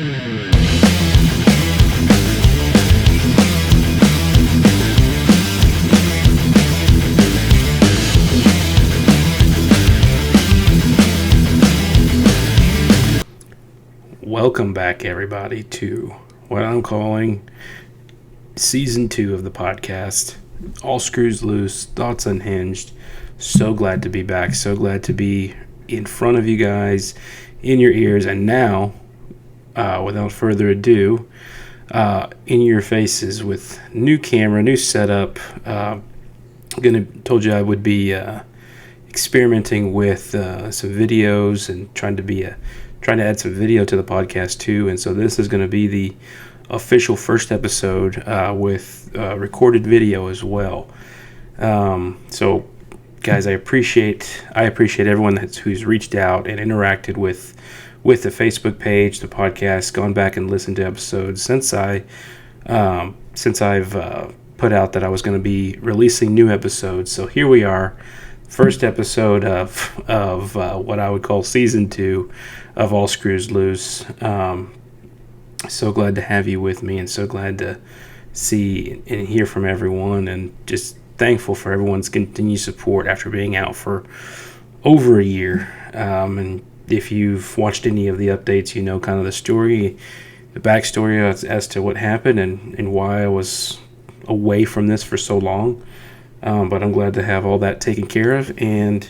Welcome back, everybody, to what I'm calling Season 2 of the podcast. All screws loose, thoughts unhinged. So glad to be back. So glad to be in front of you guys, in your ears, and now, without further ado, in your faces with new camera, new setup. Told you I would be experimenting with some videos and trying to add some video to the podcast too, and so this is going to be the official first episode with recorded video as well. So, guys, I appreciate everyone who's reached out and interacted with the Facebook page, the podcast, gone back and listened to episodes since I've put out that I was going to be releasing new episodes. So here we are. First episode of what I would call Season 2 of All Screws Loose. So glad to have you with me, and so glad to see and hear from everyone, and just thankful for everyone's continued support after being out for over a year. And if you've watched any of the updates, you know kind of the story, the backstory as to what happened and why I was away from this for so long. But I'm glad to have all that taken care of and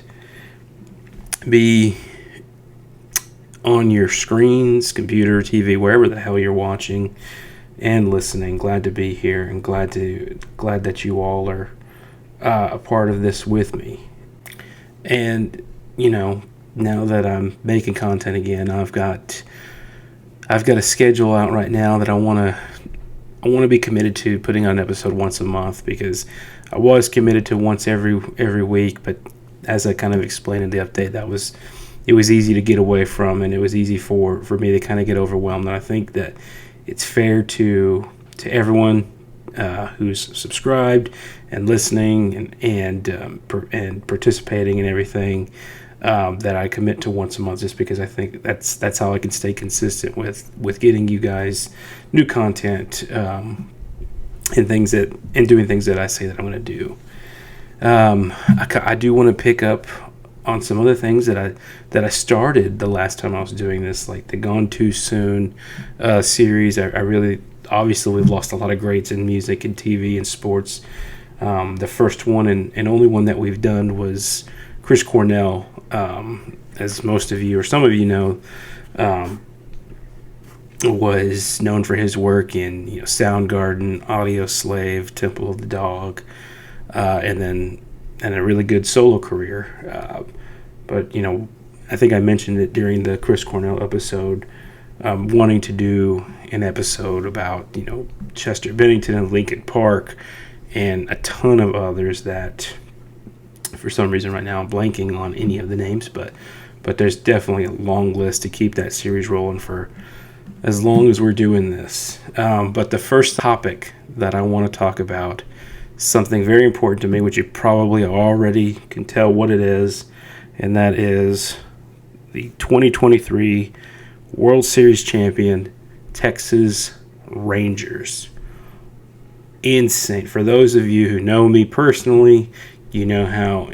be on your screens, computer, TV, wherever the hell you're watching and listening. Glad to be here, and glad that you all are a part of this with me. And now that I'm making content again, I've got a schedule out right now that I want to be committed to putting on an episode once a month, because I was committed to once every week, but as I kind of explained in the update, it was easy to get away from, and it was easy for me to kind of get overwhelmed. And I think that it's fair to everyone who's subscribed and listening and participating and everything, that I commit to once a month, just because I think that's how I can stay consistent with getting you guys new content and doing things that I say that I'm going to do. I do want to pick up on some other things that I started the last time I was doing this, like the Gone Too Soon series. I really, obviously, we've lost a lot of greats in music and TV and sports. The first one and only one that we've done was Chris Cornell, as most of you or some of you know, was known for his work in Soundgarden, Audio Slave, Temple of the Dog, and a really good solo career. But I think I mentioned it during the Chris Cornell episode, wanting to do an episode about Chester Bennington and Linkin Park and a ton of others that for some reason right now I'm blanking on any of the names, but there's definitely a long list to keep that series rolling for as long as we're doing this. But the first topic that I want to talk about, something very important to me, which you probably already can tell what it is, and that is the 2023 World Series champion Texas Rangers. Insane. For those of you who know me personally, you know how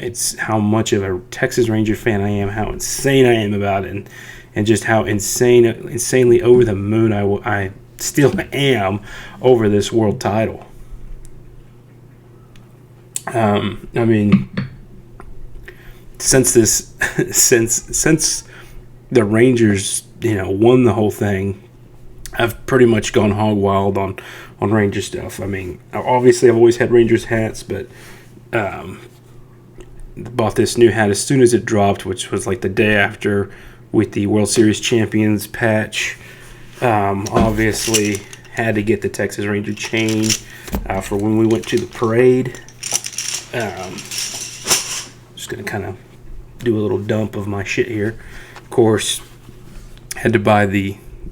much of a Texas Ranger fan I am, how insane I am about it, and just how insanely over the moon I still am over this world title. I mean, since the Rangers, won the whole thing, I've pretty much gone hog wild on Ranger stuff. I mean, obviously I've always had Rangers hats, but bought this new hat as soon as it dropped, which was like the day after with the World Series champions patch. Obviously had to get the Texas Ranger chain for when we went to the parade. Just going to kind of do a little dump of my shit here. Of course, had to buy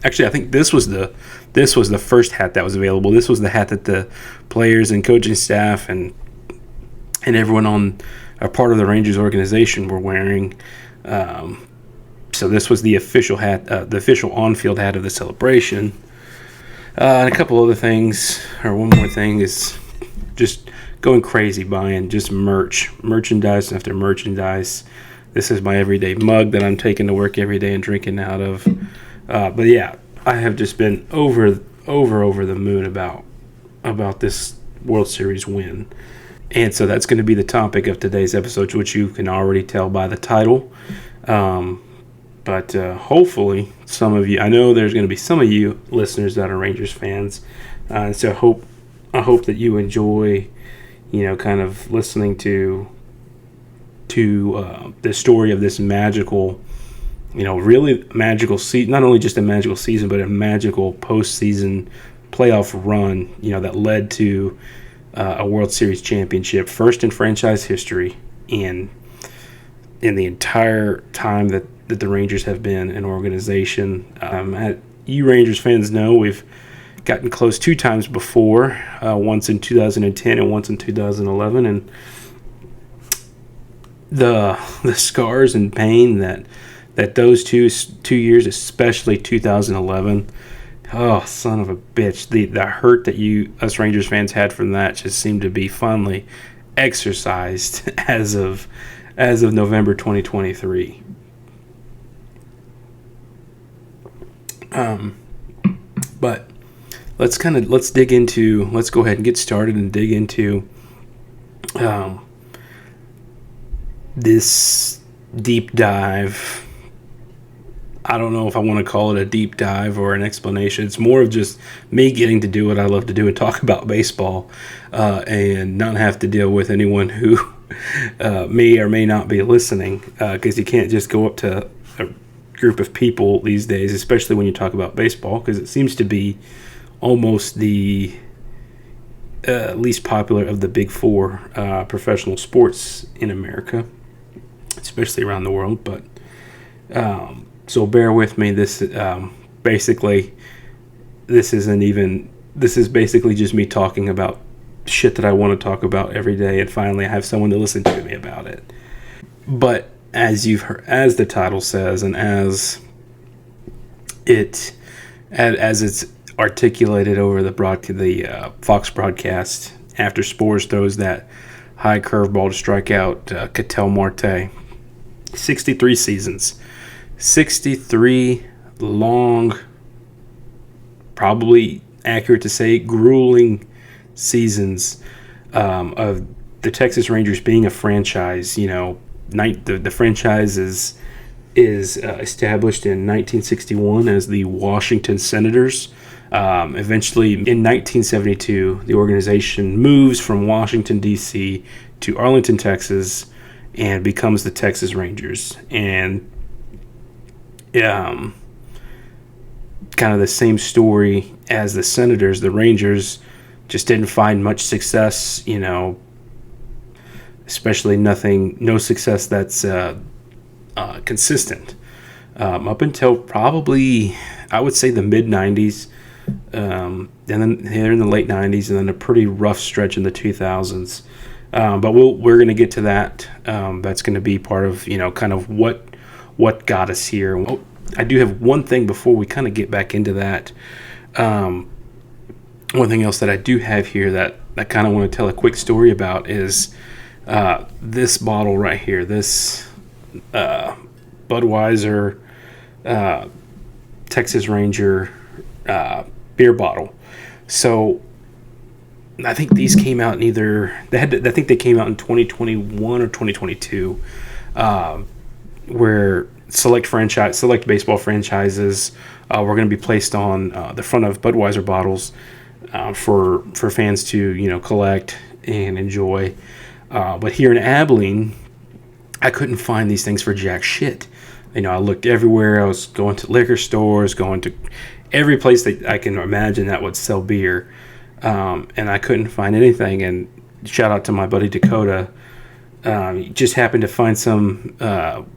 actually I think this was the first hat that was available. This was the hat that the players and coaching staff and everyone on a part of the Rangers organization were wearing. So this was the official hat, the official on-field hat of the celebration. And a couple other things, or one more thing, is just going crazy buying just merchandise after merchandise. This is my everyday mug that I'm taking to work every day and drinking out of. But yeah, I have just been over the moon about this World Series win. And so that's going to be the topic of today's episode, which you can already tell by the title. But hopefully some of you, I know there's going to be some of you listeners that are Rangers fans. So I hope that you enjoy, kind of listening to the story of this magical, really magical season, not only just a magical season, but a magical postseason playoff run, that led to a World Series championship, first in franchise history, and in the entire time that the Rangers have been an organization. You Rangers fans know we've gotten close 2 times before, once in 2010 and once in 2011, and the scars and pain that those two years, especially 2011, oh, son of a bitch, the hurt that us Rangers fans had from that just seemed to be finally exercised as of November 2023. But let's go ahead and get started and dig into this deep dive. I don't know if I want to call it a deep dive or an explanation. It's more of just me getting to do what I love to do and talk about baseball, and not have to deal with anyone who may or may not be listening, because you can't just go up to a group of people these days, especially when you talk about baseball, because it seems to be almost the least popular of the big 4 professional sports in America, especially around the world. But so bear with me. This basically just me talking about shit that I want to talk about every day, and finally I have someone to listen to me about it. But as you've heard, as the title says, and as it's articulated over the Fox broadcast after Spores throws that high curveball to strike out Ketel Marte. 63 seasons. 63 long, probably accurate to say, grueling seasons of the Texas Rangers being a franchise. The franchise is established in 1961 as the Washington Senators. Eventually, in 1972, the organization moves from Washington, D.C. to Arlington, Texas, and becomes the Texas Rangers. And kind of the same story as the Senators. The Rangers just didn't find much success, especially no success that's consistent up until probably, I would say, the mid-90s, and then here in the late 90s, and then a pretty rough stretch in the 2000s. But we're going to get to that. That's going to be part of, kind of what got us here. Oh, I do have one thing before we kind of get back into that. One thing else that I do have here that I kind of want to tell a quick story about is this bottle right here, this Budweiser Texas Ranger beer bottle. So I think these came out I think they came out in 2021 or 2022, where select baseball franchises were going to be placed on the front of Budweiser bottles for fans to collect and enjoy. But here in Abilene, I couldn't find these things for jack shit. I looked everywhere. I was going to liquor stores, going to every place that I can imagine that would sell beer, and I couldn't find anything. And shout out to my buddy Dakota. He just happened to find some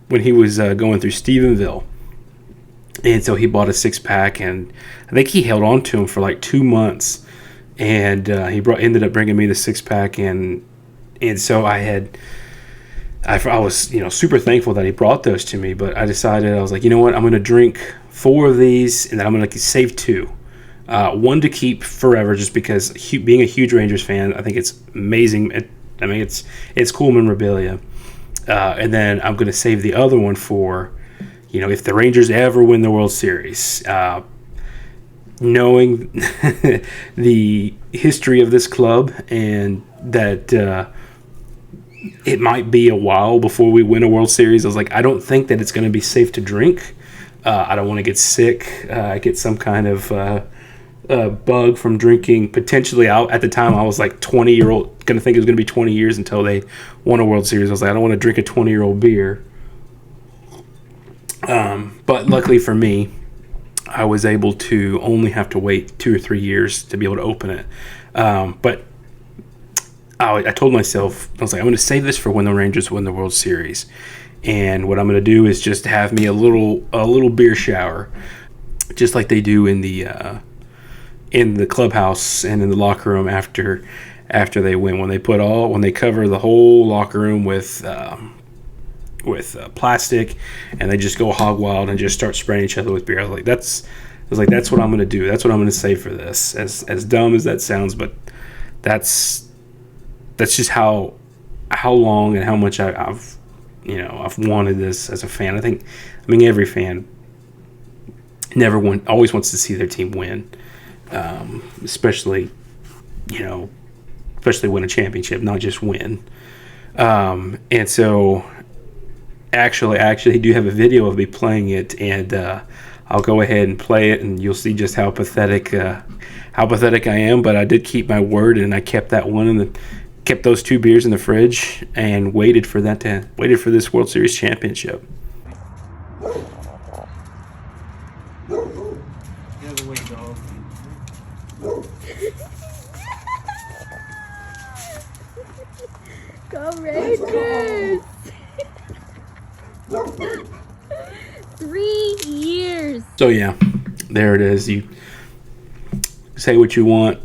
when he was going through Stephenville. And so he bought a 6-pack, and I think he held on to them for like 2 months. And he ended up bringing me the 6-pack, and so I had I was, super thankful that he brought those to me. But I decided, I was like, you know what, I'm going to drink 4 of these, and then I'm going to save 2. One to keep forever, just because being a huge Rangers fan, I think it's amazing. It's cool memorabilia. And then I'm going to save the other one for, if the Rangers ever win the World Series. Knowing the history of this club, and that it might be a while before we win a World Series, I was like, I don't think that it's going to be safe to drink. I don't want to get sick, get some kind of bug from drinking. Potentially, out at the time, I was like 20-year-old, going to think it was going to be 20 years until they won a World Series. I was like, I don't want to drink a 20-year-old beer. But luckily for me, I was able to only have to wait 2 or 3 years to be able to open it. But I told myself, I was like, I'm going to save this for when the Rangers win the World Series. And what I'm going to do is just have me a little beer shower, just like they do in the clubhouse and in the locker room after they win. When they cover the whole locker room with plastic, and they just go hog wild and just start spraying each other with beer. I was like, that's what I'm going to do. That's what I'm going to say for this. As dumb as that sounds, but that's just how long and how much I've wanted this as a fan. I mean every fan always wants to see their team win, especially win a championship, not just win. And so actually, I do have a video of me playing it, and I'll go ahead and play it, and you'll see just how pathetic I am. But I did keep my word, and I kept that one and kept those 2 beers in the fridge, and waited for this World Series championship. Go Rangers! 3 years. So yeah, there it is. You say what you want.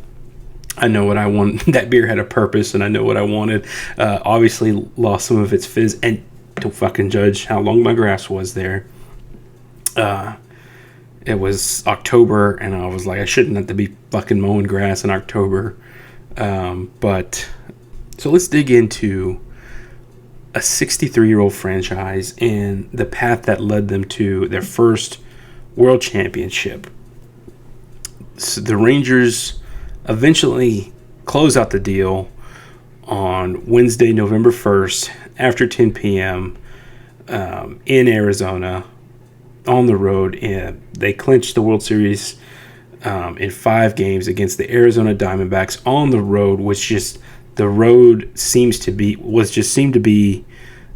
I know what I want. That beer had a purpose, and I know what I wanted. Obviously lost some of its fizz, and don't fucking judge how long my grass was there. It was October, and I was like, I shouldn't have to be fucking mowing grass in October. But so let's dig into a 63-year-old franchise and the path that led them to their first world championship. So the Rangers eventually close out the deal on Wednesday, November 1st, after 10 p.m. In Arizona, on the road. And they clinched the World Series in 5 games against the Arizona Diamondbacks on the road, which just the road seemed to be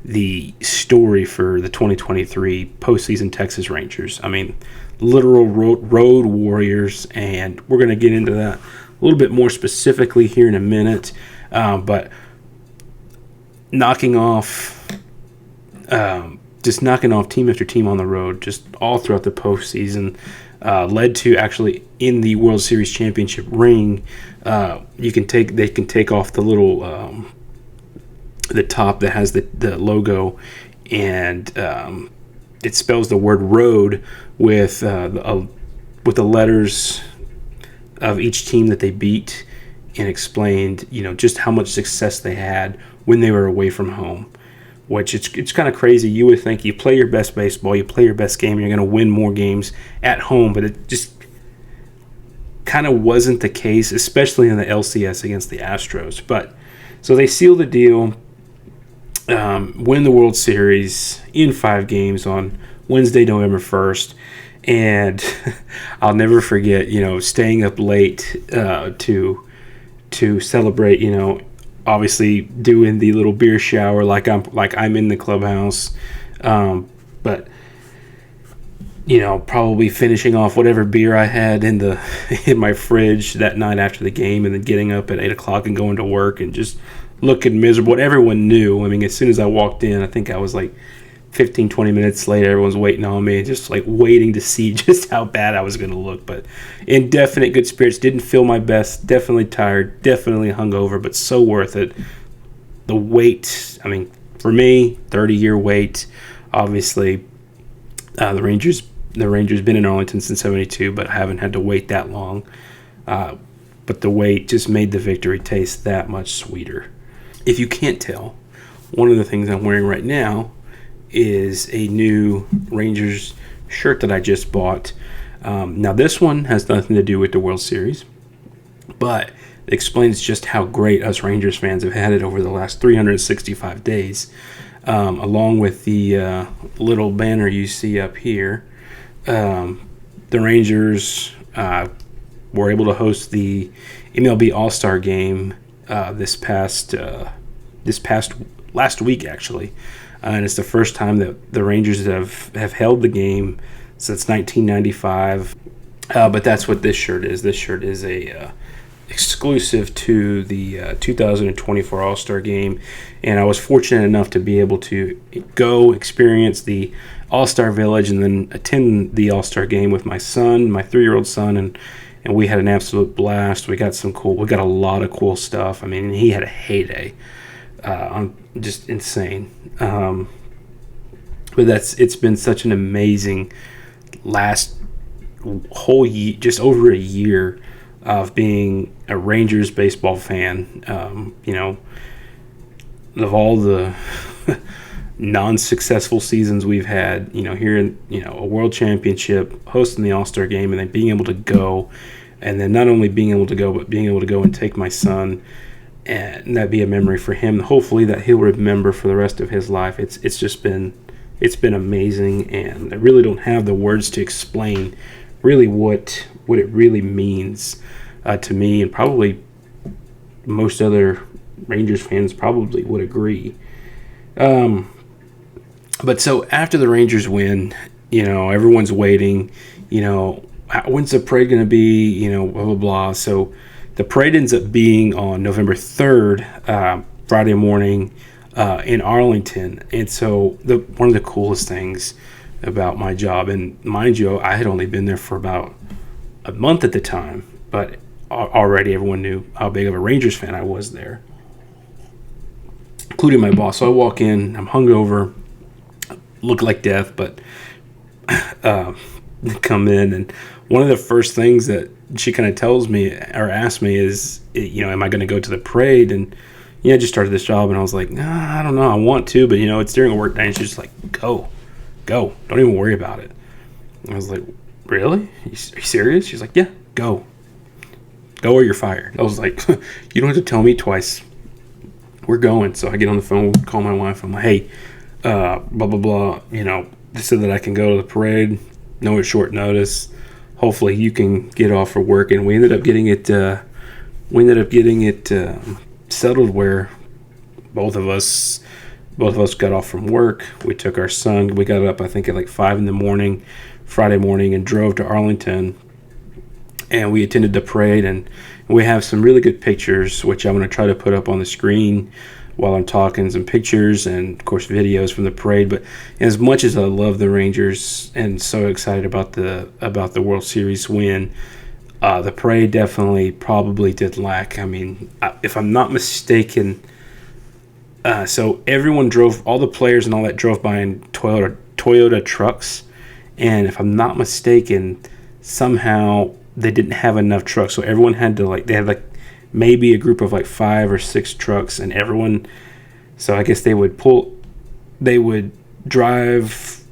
the story for the 2023 postseason Texas Rangers. I mean, literal road warriors, and we're going to get into that a little bit more specifically here in a minute. But knocking off team after team on the road, just all throughout the postseason, led to actually in the World Series championship ring. They can take off the little the top that has the logo, and it spells the word road with the letters of each team that they beat, and explained just how much success they had when they were away from home. Which it's kind of crazy. You would think you play your best baseball, you play your best game, you're going to win more games at home, but it just kind of wasn't the case, especially in the LCS against the Astros. But so they seal the deal, win the World Series in 5 games on Wednesday, November 1st. And I'll never forget, staying up late to celebrate, obviously doing the little beer shower like I'm in the clubhouse, but probably finishing off whatever beer I had in my fridge that night after the game, and then getting up at 8 o'clock and going to work and just looking miserable. What everyone knew. I mean, as soon as I walked in, I think I was like 15-20 minutes late. Everyone's waiting on me, just like waiting to see just how bad I was going to look. But in definite good spirits, didn't feel my best, definitely tired, definitely hungover, but so worth it. The wait, I mean, For me, 30-year wait. Obviously, the Rangers been in Arlington since '72, but I haven't had to wait that long. But the wait just made the victory taste that much sweeter. If you can't tell, one of the things I'm wearing right now is a new Rangers shirt that I just bought. Now, this one has nothing to do with the World Series, but it explains just how great us Rangers fans have had it over the last 365 days. Along with the little banner you see up here, the Rangers were able to host the MLB All-Star Game last week, actually. And it's the first time that the Rangers have held the game since 1995. But that's what this shirt is. This shirt is a exclusive to the 2024 All-Star Game. And I was fortunate enough to be able to go experience the All-Star Village and then attend the All-Star Game with my son, my 3-year-old son, and we had an absolute blast. We got a lot of cool stuff. I mean, he had a heyday. Just insane. But it's been such an amazing last whole year, just over a year of being a Rangers baseball fan. Of all the non-successful seasons we've had, here in, a world championship, hosting the All-Star Game, and then being able to go, and then not only being able to go, but being able to go and take my son, and that be a memory for him, hopefully that he'll remember for the rest of his life. It's been amazing, and I really don't have the words to explain really what it really means to me, and probably most other Rangers fans probably would agree. But so after the Rangers win, everyone's waiting, when's the parade going to be, blah, blah, blah. So the parade ends up being on November 3rd, Friday morning, in Arlington. And so one of the coolest things about my job, and mind you, I had only been there for about a month at the time, but already everyone knew how big of a Rangers fan I was there, including my boss. So I walk in, I'm hungover, look like death, but come in, and one of the first things that she kind of tells me or asks me is, am I going to go to the parade? And I just started this job, and I was like, nah, I don't know, I want to, but it's during a work day, and she's just like, go, don't even worry about it. And I was like, really? Are you serious? She's like, yeah, go or you're fired. I was like, you don't have to tell me twice. We're going. So I get on the phone, call my wife. I'm like, hey, blah, blah, blah. They said that I can go to the parade. No, it's short notice. Hopefully you can get off for work. And we ended up getting it settled where both of us got off from work. We took our son. We got up, I think, at like 5 a.m. Friday morning, and drove to Arlington. And we attended the parade, and we have some really good pictures, which I'm going to try to put up on the screen while I'm talking, some pictures and, of course, videos from the parade. But as much as I love the Rangers and so excited about the World Series win, the parade definitely probably did lack. I mean, if I'm not mistaken, so everyone all the players and all that drove by in Toyota trucks. And if I'm not mistaken, somehow they didn't have enough trucks, so everyone had to they had maybe a group of 5 or 6 trucks, and everyone, so I guess they would drive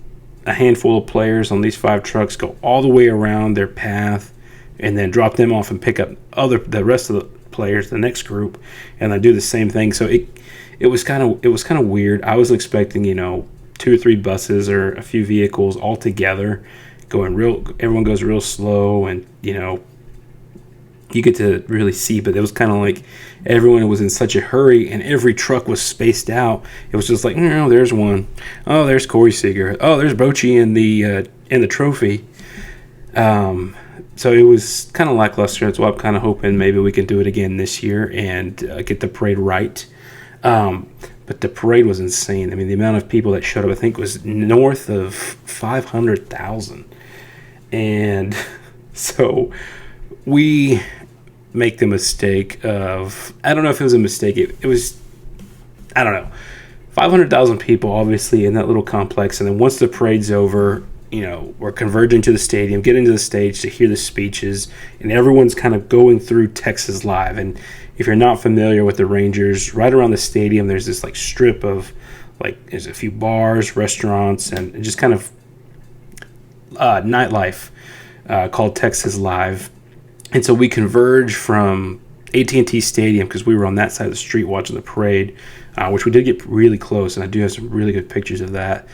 a handful of players on these 5 trucks, go all the way around their path, and then drop them off and pick up the rest of the players, the next group, and then do the same thing. So it was kind of weird. I was expecting 2 or 3 buses or a few vehicles all together, everyone goes real slow, and you get to really see, but it was kind of like everyone was in such a hurry, and every truck was spaced out. It was just like, there's one. Oh, there's Corey Seager. Oh, there's Bochy in the trophy. So it was kind of lackluster. So I'm kind of hoping maybe we can do it again this year and get the parade right. But the parade was insane. I mean, the amount of people that showed up, I think, was north of 500,000. And so we make the mistake of, I don't know if it was a mistake. It was, I don't know. 500,000 people, obviously, in that little complex. And then once the parade's over, we're converging to the stadium, getting to the stage to hear the speeches, and everyone's kind of going through Texas Live. And if you're not familiar with the Rangers, right around the stadium, there's this like strip of there's a few bars, restaurants, and just kind of nightlife called Texas Live. And so we converge from AT&T Stadium because we were on that side of the street watching the parade, which we did get really close, and I do have some really good pictures of that.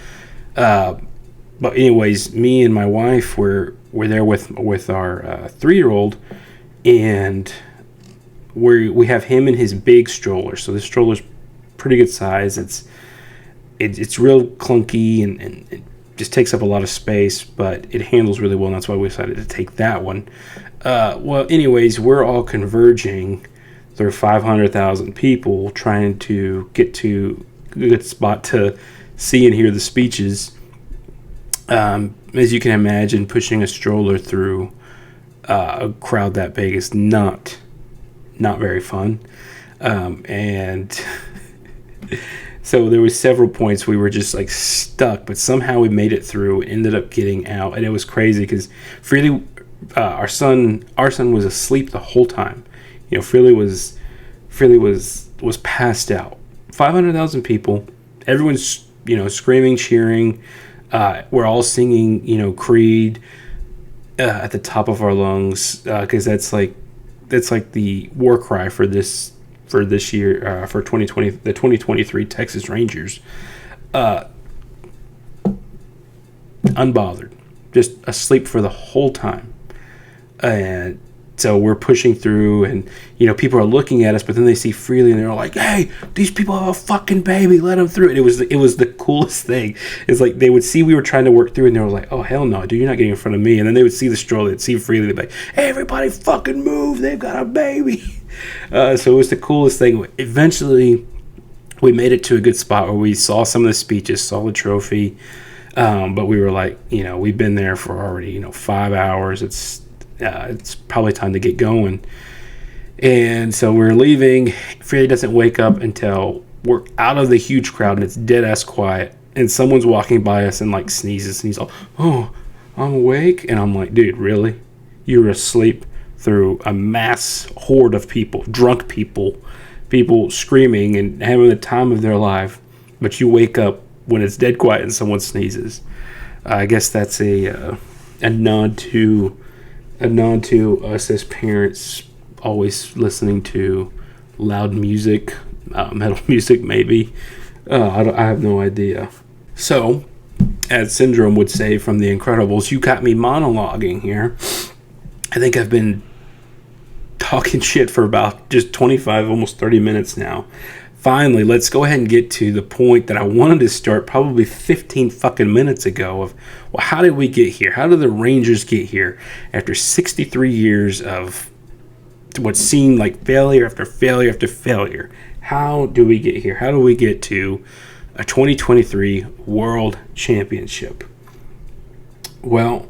But anyways, me and my wife were there with our 3-year-old, and we have him in his big stroller. So this stroller's pretty good size. It's real clunky and it just takes up a lot of space, but it handles really well, and that's why we decided to take that one. Well, anyways, we're all converging through 500,000 people trying to get to a good spot to see and hear the speeches. As you can imagine, pushing a stroller through a crowd that big is not very fun. And so there was several points we were just like stuck, but somehow we made it through, ended up getting out, and it was crazy because Freely, our son was asleep the whole time. Freely was passed out. 500,000 people, everyone's screaming, cheering. We're all singing, Creed at the top of our lungs because that's like the war cry for this year, for 2020, the 2023 Texas Rangers. Unbothered, just asleep for the whole time. And so we're pushing through, and people are looking at us, but then they see Freely and they're like, "Hey, these people have a fucking baby, let them through." And it was the coolest thing. It's like they would see we were trying to work through, and they were like, "Oh hell no, dude, you're not getting in front of me." And then they would see the stroller, they'd see Freely, they'd be like, "Hey, everybody fucking move, they've got a baby." So it was the coolest thing. Eventually we made it to a good spot where we saw some of the speeches, saw the trophy, but we were like, we've been there for already 5 hours. It's probably time to get going. And so we're leaving. Freely doesn't wake up until we're out of the huge crowd and it's dead ass quiet. And someone's walking by us and like sneezes, and he's all, "Oh, I'm awake." And I'm like, "Dude, really? You were asleep through a mass horde of people, drunk people screaming and having the time of their life, but you wake up when it's dead quiet and someone sneezes." I guess that's a nod to us as parents, always listening to loud music, metal music maybe. I have no idea. So, as Syndrome would say from The Incredibles, you got me monologuing here. I think I've been talking shit for about just 25, almost 30 minutes now. Finally, let's go ahead and get to the point that I wanted to start probably 15 fucking minutes ago of, well, how did we get here? How did the Rangers get here after 63 years of what seemed like failure after failure after failure? How do we get here? How do we get to a 2023 World Championship? Well,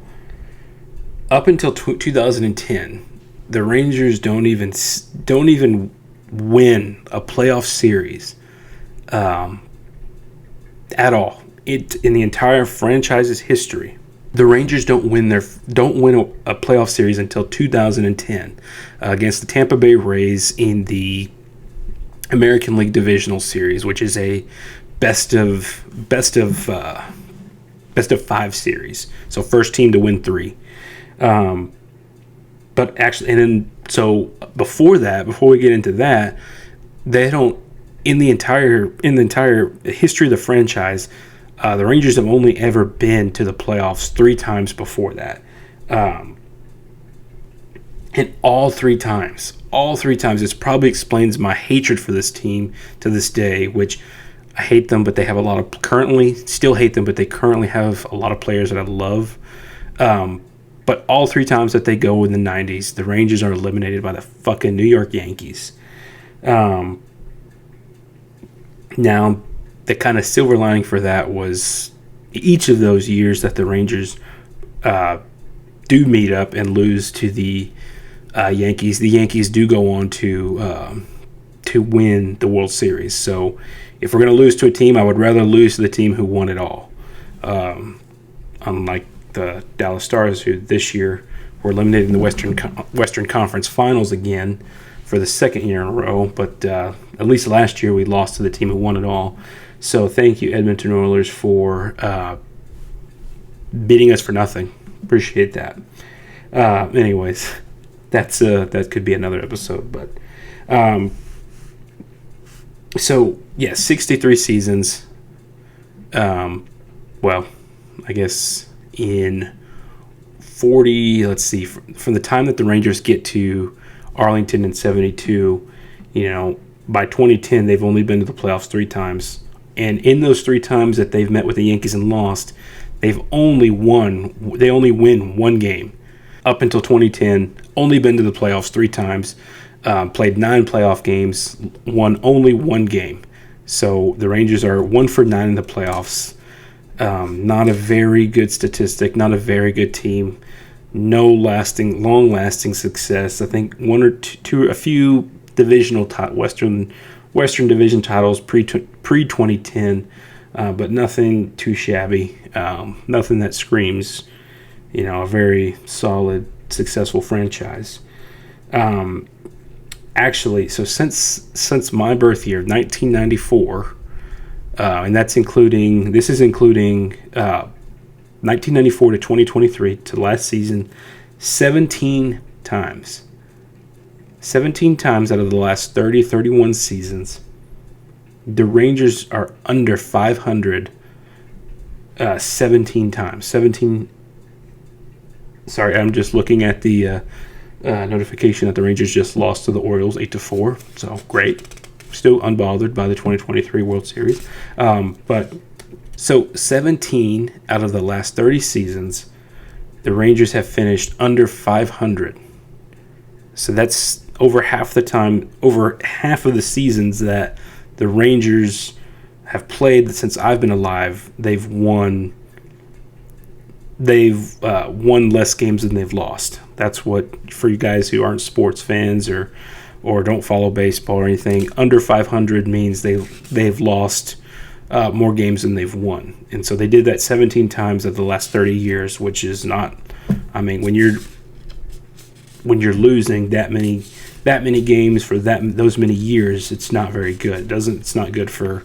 up until 2010, the Rangers don't even win a playoff series at all. In the entire franchise's history, the Rangers don't win a playoff series until 2010 against the Tampa Bay Rays in the American League Divisional Series, which is a best of 5 series. So first team to win 3. But actually, and then so before we get into that, they don't in the entire history of the franchise, the Rangers have only ever been to the playoffs 3 times before that, and all three times, this probably explains my hatred for this team to this day. Which I hate them, but they have still hate them, but they currently have a lot of players that I love. But all 3 times that they go in the 90s, the Rangers are eliminated by the fucking New York Yankees. Now, the kind of silver lining for that was each of those years that the Rangers do meet up and lose to the Yankees, the Yankees do go on to win the World Series. So, if we're going to lose to a team, I would rather lose to the team who won it all. Unlike the Dallas Stars, who this year were eliminated in the Western Conference Finals again for the second year in a row. But at least last year we lost to the team who won it all. So thank you, Edmonton Oilers, for beating us for nothing. Appreciate that. Anyways, that could be another episode. But so yeah, 63 seasons. Well, I guess in 40. Let's see, from the time that the Rangers get to Arlington in 72, by 2010 they've only been to the playoffs 3 times. And in those 3 times that they've met with the Yankees and lost, they only win 1 game. Up until 2010, only been to the playoffs 3 times, played 9 playoff games, won only 1 game. So the Rangers are 1 for 9 in the playoffs. Not a very good statistic, not a very good team. No long-lasting success. I think one or two, a few divisional Western Division titles pre-2010, but nothing too shabby. Nothing that screams, a very solid, successful franchise. Actually, so since my birth year, 1994, and this is including 1994 to 2023 to last season, 17 times. 17 times out of the last 31 seasons, the Rangers are under 500 17 times. 17. Sorry, I'm just looking at the notification that the Rangers just lost to the Orioles 8-4. So great. Still unbothered by the 2023 World Series. But so 17 out of the last 30 seasons, the Rangers have finished under 500. So that's over half the time, over half of the seasons that the Rangers have played since I've been alive. They've won less games than they've lost. That's what, for you guys who aren't sports fans or don't follow baseball or anything, under 500 means they've lost more games than they've won. And so they did that 17 times of the last 30 years, which is not, when you're losing that many games for those many years, it's not very good. It's not good for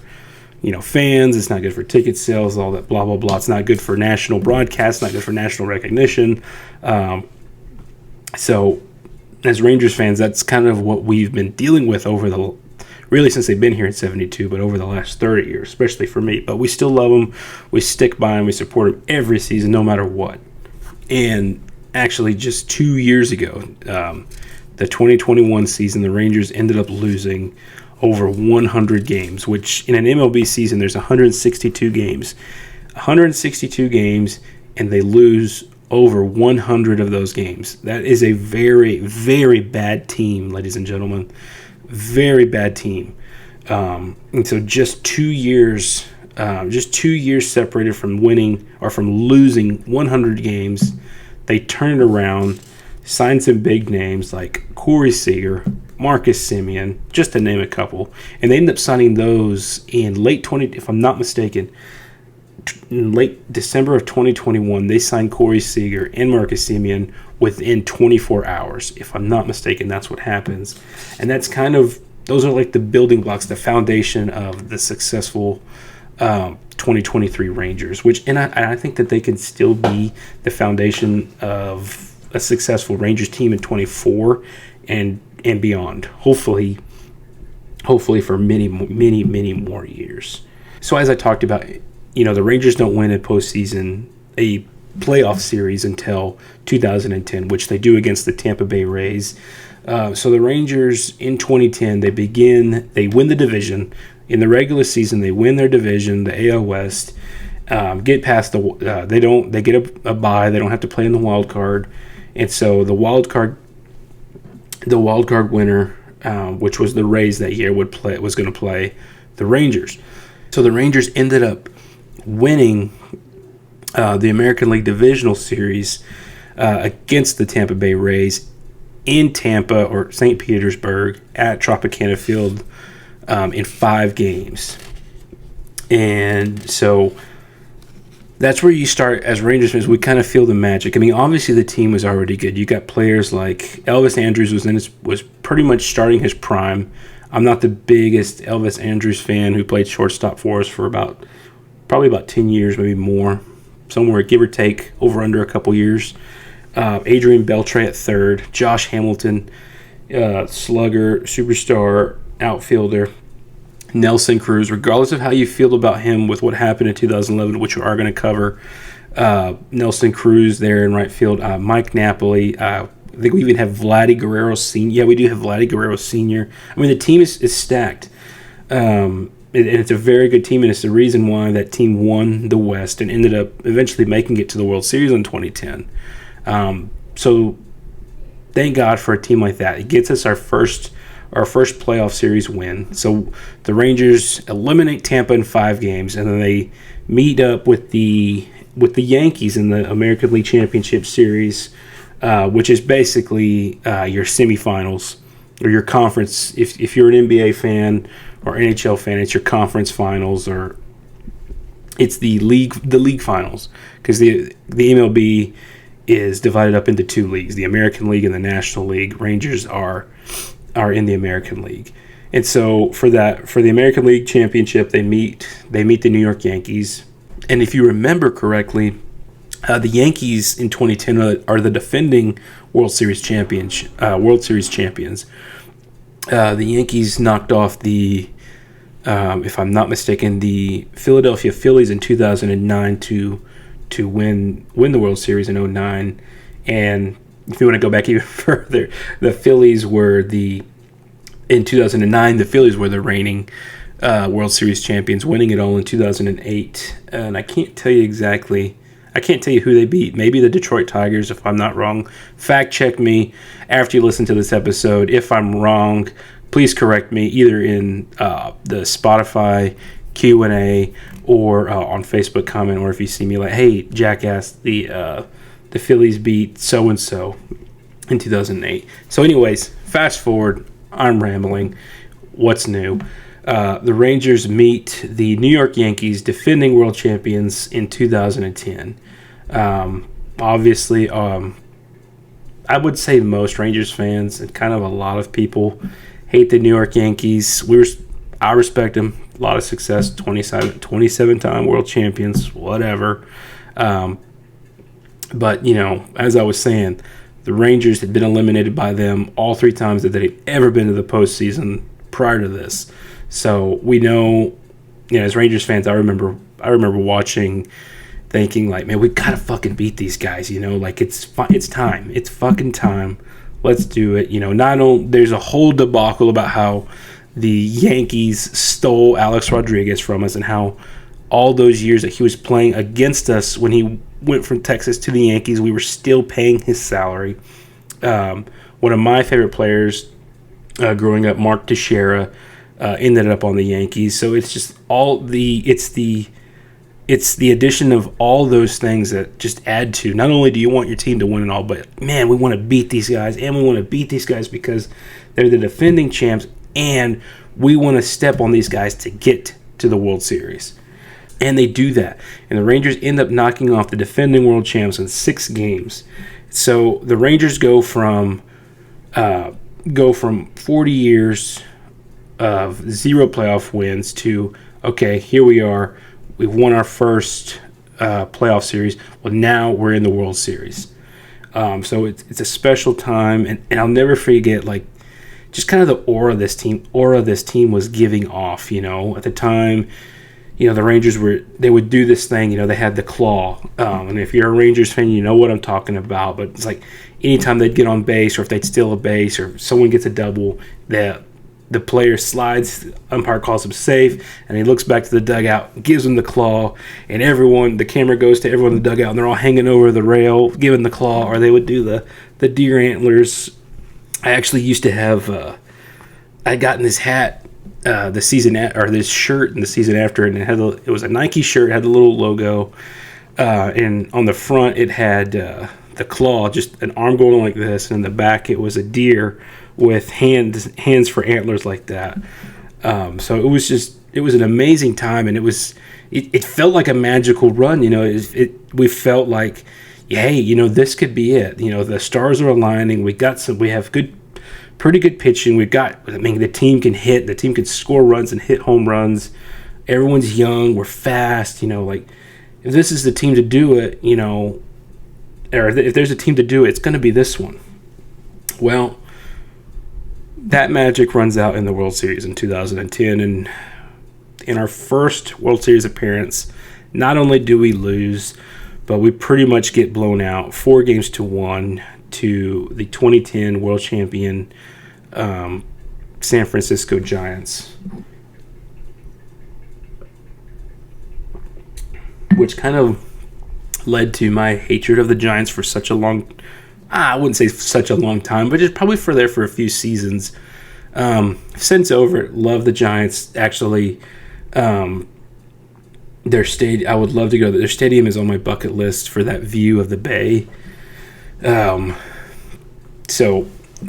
fans. It's not good for ticket sales, all that blah blah blah. It's not good for national broadcast. Not good for national recognition. So as Rangers fans, that's kind of what we've been dealing with really since they've been here in 72, but over the last 30 years, especially for me. But we still love them. We stick by them. We support them every season, no matter what. And actually, just 2 years ago, the 2021 season, the Rangers ended up losing over 100 games, which in an MLB season, there's 162 games. 162 games, and they lose over 100 of those games. That is a very, very bad team, ladies and gentlemen. Very bad team. And so just 2 years separated from winning or from losing 100 games, they turned it around, signed some big names like Corey Seager, Marcus Semien, just to name a couple. And they ended up signing those in if I'm not mistaken, in late December of 2021, they signed Corey Seager and Marcus Semien within 24 hours. If I'm not mistaken, that's what happens. And that's those are like the building blocks, the foundation of the successful 2023 Rangers, and I think that they can still be the foundation of a successful Rangers team in 24 and beyond. Hopefully for many more years. So as I talked about, the Rangers don't win a playoff series until 2010, which they do against the Tampa Bay Rays. So the Rangers in 2010, they win the division. In the regular season, they win their division, the AL West, get past they get a bye. They don't have to play in the wild card. And so the wild card winner, which was the Rays that year, was going to play the Rangers. So the Rangers ended up winning the American League Divisional Series against the Tampa Bay Rays in Tampa or St. Petersburg at Tropicana Field in 5 games. And so that's where you start as Rangers fans. We kind of feel the magic. I mean, obviously the team was already good. You got players like Elvis Andrus was pretty much starting his prime. I'm not the biggest Elvis Andrus fan, who played shortstop for us for probably about 10 years, maybe more, somewhere give or take, over under a couple years. Adrian Beltre at third, Josh Hamilton, slugger, superstar, outfielder, Nelson Cruz. Regardless of how you feel about him with what happened in 2011, which we are going to cover, Nelson Cruz there in right field, Mike Napoli. I think we even have Vladdy Guerrero Sr. Yeah, we do have Vladdy Guerrero Sr. I mean, the team is stacked. And it's a very good team, and it's the reason why that team won the West and ended up eventually making it to the World Series in 2010. So thank God for a team like that. It gets us our first playoff series win. So the Rangers eliminate Tampa in 5 games, and then they meet up with the Yankees in the American League Championship Series, which is basically your semifinals or your conference. If you're an NBA fan or NHL fan, it's your conference finals, or it's the league finals, because the MLB is divided up into 2 leagues, the American League and the National League. Rangers are in the American League. And so for the American League Championship, they meet the New York Yankees. And if you remember correctly, the Yankees in 2010 are the defending World Series champions. The Yankees knocked off if I'm not mistaken, the Philadelphia Phillies in 2009 to win the World Series in 2009. And if you want to go back even further, the Phillies were in 2009, the Phillies were the reigning World Series champions, winning it all in 2008. And I can't tell you who they beat. Maybe the Detroit Tigers, if I'm not wrong. Fact check me after you listen to this episode. If I'm wrong, please correct me either in the Spotify Q&A or on Facebook comment, or if you see me like, hey, jackass, the Phillies beat so-and-so in 2008. So anyways, fast forward. I'm rambling. What's new? The Rangers meet the New York Yankees, defending world champions in 2010. Obviously, I would say most Rangers fans and kind of a lot of people hate the New York Yankees. I respect them. A lot of success. 27-time world champions. Whatever. But, as I was saying, the Rangers had been eliminated by them all 3 times that they'd ever been to the postseason prior to this. So we know, as Rangers fans, I remember watching, thinking like, man, we gotta fucking beat these guys. Like it's time. It's fucking time. Let's do it. There's a whole debacle about how the Yankees stole Alex Rodriguez from us, and how all those years that he was playing against us when he went from Texas to the Yankees, we were still paying his salary. One of my favorite players growing up, Mark Teixeira, ended up on the Yankees. So it's just it's the addition of all those things that just add to, not only do you want your team to win and all, but man, we want to beat these guys, and we want to beat these guys because they're the defending champs, and we want to step on these guys to get to the World Series. And they do that. And the Rangers end up knocking off the defending world champs in 6 games. So the Rangers go from 40 years of 0 playoff wins to, okay, here we are. We've won our first playoff series. Well, now we're in the World Series. So it's a special time. And I'll never forget, like, just kind of the aura this team was giving off, at the time. The Rangers they would do this thing, they had the claw. And if you're a Rangers fan, you know what I'm talking about. But it's like anytime they'd get on base, or if they'd steal a base, or someone gets a double, the player slides, the umpire calls him safe, and he looks back to the dugout, gives him the claw, and the camera goes to everyone in the dugout, and they're all hanging over the rail, giving the claw, or they would do the deer antlers. I actually used to have, I'd gotten this hat, this shirt in the season after, and it was a Nike shirt, it had the little logo, and on the front it had the claw, just an arm going like this, and in the back it was a deer with hands for antlers like that. So it an amazing time, and it felt like a magical run. We felt like, hey, this could be it. The stars are aligning. We have pretty good pitching. The team can hit. The team can score runs and hit home runs. Everyone's young. We're fast. Like, if this is the team to do it, or if there's a team to do it, it's going to be this one. Well, that magic runs out in the World Series in 2010, and in our first World Series appearance, not only do we lose, but we pretty much get blown out 4-1 to the 2010 world champion San Francisco Giants, which kind of led to my hatred of the Giants for such a long, I wouldn't say such a long time, but just probably for a few seasons. Since over, love the Giants. Actually, their stadium, I would love to go. Their stadium is on my bucket list for that view of the bay. So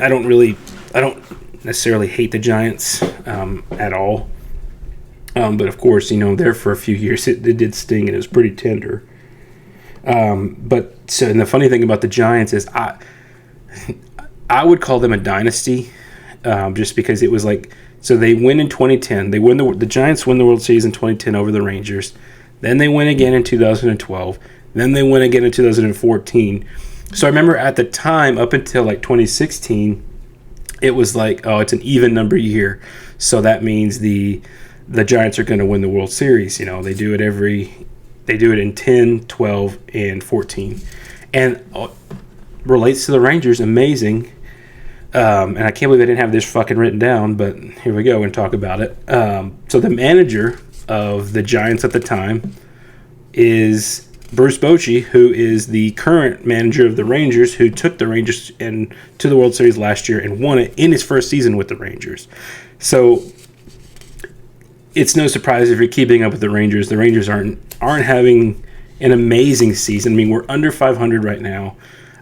I don't necessarily hate the Giants at all. But of course, there for a few years it did sting, and it was pretty tender. And the funny thing about the Giants is I would call them a dynasty, just because it was like, so they win in 2010. The Giants win the World Series in 2010 over the Rangers. Then they win again in 2012. Then they win again in 2014. So I remember at the time, up until like 2016, it was like, oh, it's an even number year. So that means the Giants are going to win the World Series. They do it in 10, 12, and 14. And relates to the Rangers, amazing. And I can't believe I didn't have this fucking written down, but here we go and talk about it. So the manager of the Giants at the time is Bruce Bochy, who is the current manager of the Rangers, who took the Rangers to the World Series last year and won it in his first season with the Rangers. So it's no surprise if you're keeping up with the Rangers. The Rangers aren't having an amazing season. I mean, we're under 500 right now.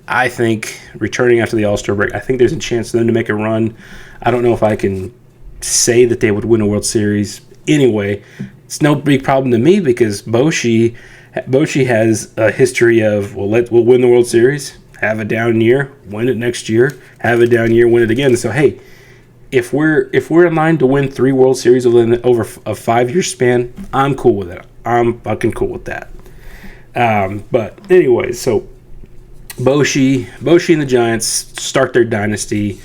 I think returning after the All-Star break, I think there's a chance for them to make a run. I don't know if I can say that they would win a World Series. Anyway, it's no big problem to me because Bochy has a history of, we'll win the World Series, have a down year, win it next year, have a down year, win it again. So, hey, if we're in line to win 3 World Series over a 5-year span, I'm cool with it. I'm fucking cool with that. But anyway, so Bochy and the Giants start their dynasty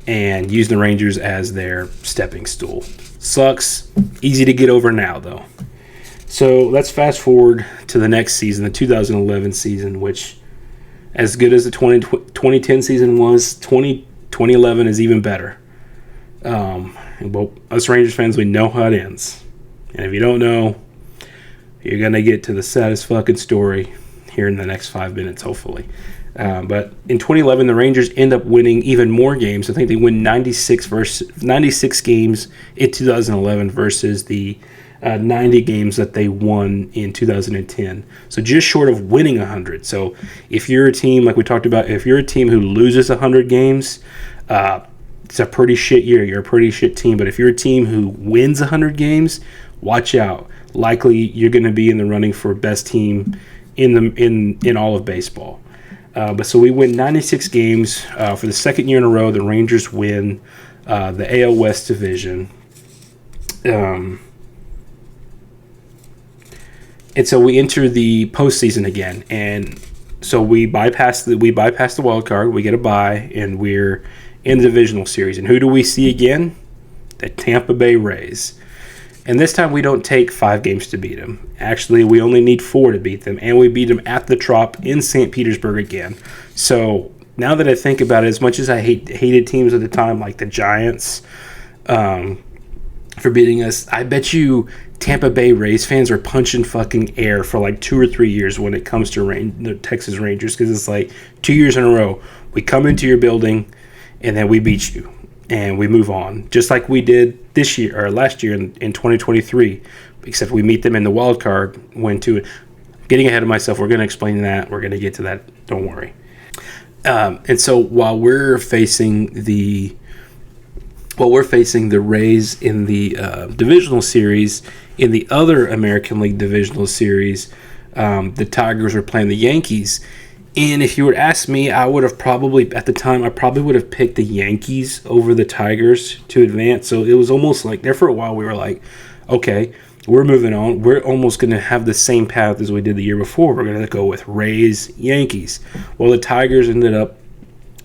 and use the Rangers as their stepping stool. Sucks. Easy to get over now, though. So let's fast forward to the next season, the 2011 season, which, as good as the 2010 season was, 2011 is even better. Well, us Rangers fans, we know how it ends. And if you don't know, you're going to get to the saddest fucking story here in the next 5 minutes, hopefully. But in 2011, the Rangers end up winning even more games. I think they win 96 games in 2011 versus the 90 games that they won in 2010. So just short of winning 100. So if you're a team, like we talked about, if you're a team who loses 100 games, it's a pretty shit year. You're a pretty shit team. But if you're a team who wins 100 games, watch out. Likely you're going to be in the running for best team in all of baseball. But so we win 96 games for the second year in a row. The Rangers win the AL West division. And so we enter the postseason again, and so we bypass the wild card. We get a bye, and we're in the divisional series. And who do we see again? The Tampa Bay Rays. And this time we don't take 5 games to beat them. Actually, we only need 4 to beat them, and we beat them at the Trop in St. Petersburg again. So now that I think about it, as much as I hated teams at the time, like the Giants, for beating us, I bet you Tampa Bay Rays fans are punching fucking air for like 2 or 3 years when it comes to the Texas Rangers, because it's like 2 years in a row. We come into your building, and then we beat you. And we move on, just like we did this year or last year in 2023, except we meet them in the wild card. Getting ahead of myself, we're going to explain that. We're going to get to that. Don't worry. And so while we're facing the Well, we're facing the Rays in the divisional series. In the other American League divisional series, the Tigers were playing the Yankees. And if you would ask me, I would have probably, at the time, I probably would have picked the Yankees over the Tigers to advance. So it was almost like, there for a while, we were like, okay, we're moving on. We're almost going to have the same path as we did the year before. We're going to go with Rays, Yankees. Well, the Tigers ended up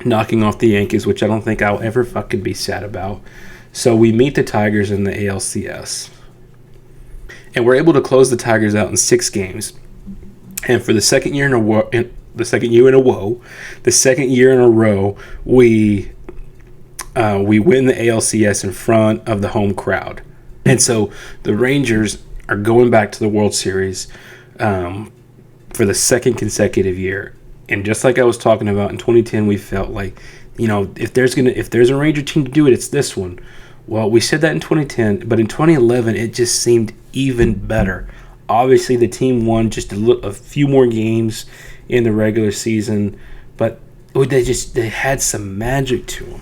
knocking off the Yankees, which I don't think I'll ever fucking be sad about. So we meet the Tigers in the ALCS. And we're able to close the Tigers out in 6 games. And for the second year in a row, we win the ALCS in front of the home crowd. And so the Rangers are going back to the World Series for the second consecutive year. And just like I was talking about in 2010, we felt like, if there's a Ranger team to do it, it's this one. Well, we said that in 2010, but in 2011, it just seemed even better. Obviously, the team won just a few more games in the regular season, but they had some magic to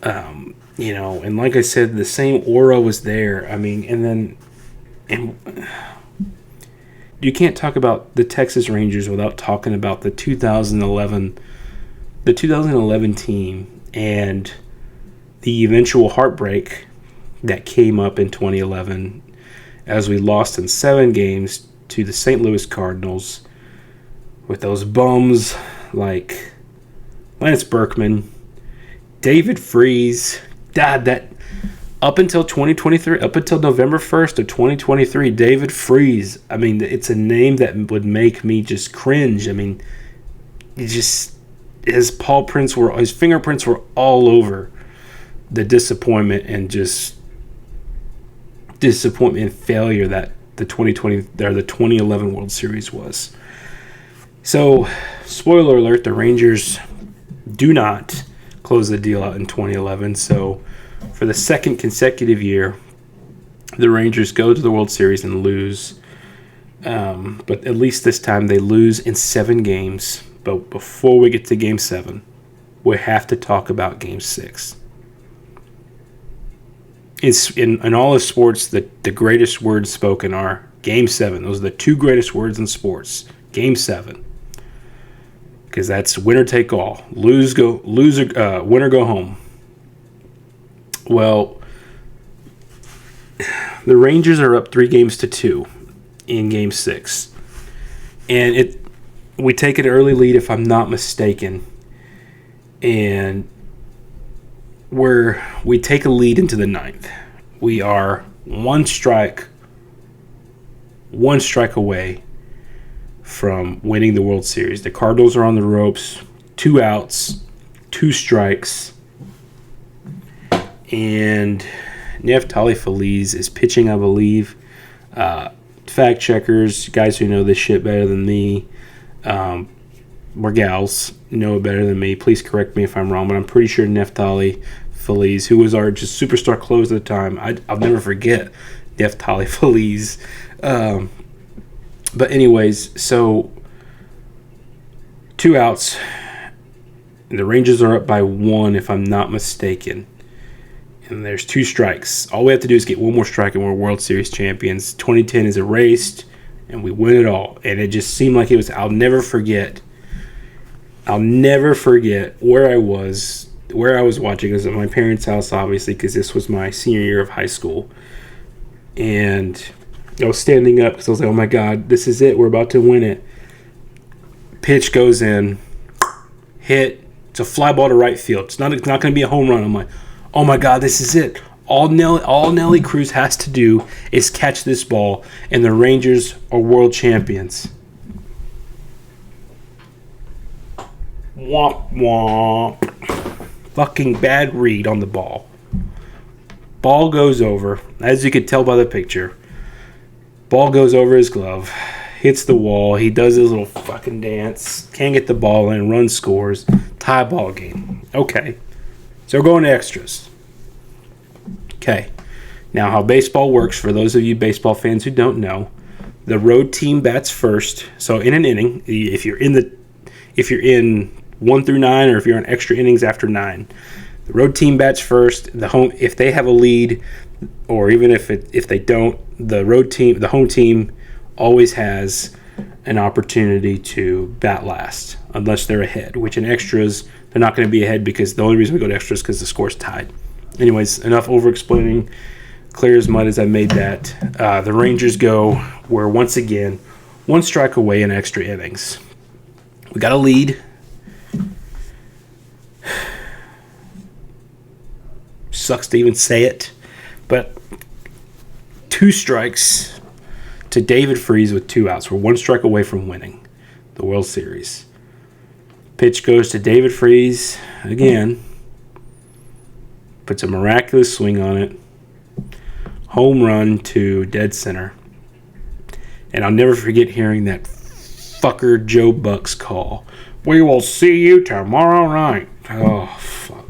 them. And like I said, the same aura was there. I mean, and you can't talk about the Texas Rangers without talking about the 2011 team and the eventual heartbreak that came up in 2011 as we lost in 7 games to the St. Louis Cardinals with those bums like Lance Berkman, David Freese. God, that up until 2023, up until November 1st of 2023, David Freese. I mean, it's a name that would make me just cringe. I mean, his fingerprints were all over the disappointment and failure that the 2011 World Series was. So, spoiler alert, the Rangers do not close the deal out in 2011. So, for the second consecutive year, the Rangers go to the World Series and lose. But at least this time they lose in 7 games. But before we get to Game 7, we have to talk about Game 6. In all of sports, the greatest words spoken are Game 7. Those are the 2 greatest words in sports. Game 7. Because that's winner take all. Winner go home. Well, the Rangers are up 3-2 in Game 6. And we take an early lead, if I'm not mistaken. And we take a lead into the 9th. We are one strike away from winning the World Series. The Cardinals are on the ropes, 2 outs, 2 strikes, and Neftali Feliz is pitching, I believe. Fact checkers, guys who know this shit better than me, or gals know it better than me, please correct me if I'm wrong, but I'm pretty sure Neftali Feliz, who was our just superstar closer at the time, I'll never forget Neftali Feliz. But anyways, so 2 outs. The Rangers are up by 1, if I'm not mistaken. And there's 2 strikes. All we have to do is get 1 more strike and we're World Series champions. 2010 is erased, and we win it all. And it just seemed like it was. I'll never forget where I was watching. It was at my parents' house, obviously, because this was my senior year of high school. And I was standing up because I was like, oh my God, this is it. We're about to win it. Pitch goes in. Hit. It's a fly ball to right field. It's not going to be a home run. I'm like, oh my God, this is it. All Nelly Cruz has to do is catch this ball, and the Rangers are world champions. Womp womp. Fucking bad read on the ball. Ball goes over, as you could tell by the picture. Ball goes over his glove, hits the wall. He does his little fucking dance. Can't get the ball in. Run scores. Tie ball game. Okay. So we're going to extras. Okay. Now, how baseball works, for those of you baseball fans who don't know, the road team bats first. So in an inning, if you're in 1 through 9, or if you're on extra innings after 9, The road team bats first. If they have a lead, or even if they don't, the home team always has an opportunity to bat last unless they're ahead. Which in extras they're not going to be ahead because the only reason we go to extras is because the score's tied. Anyways, enough over-explaining. Clear as mud as I made that. The Rangers we're once again one strike away in extra innings. We got a lead. Sucks to even say it, but 2 strikes to David Freese with 2 outs. We're 1 strike away from winning the World Series. Pitch goes to David Freese again. Puts a miraculous swing on it. Home run to dead center. And I'll never forget hearing that fucker Joe Buck's call. We will see you tomorrow night. Oh, fuck.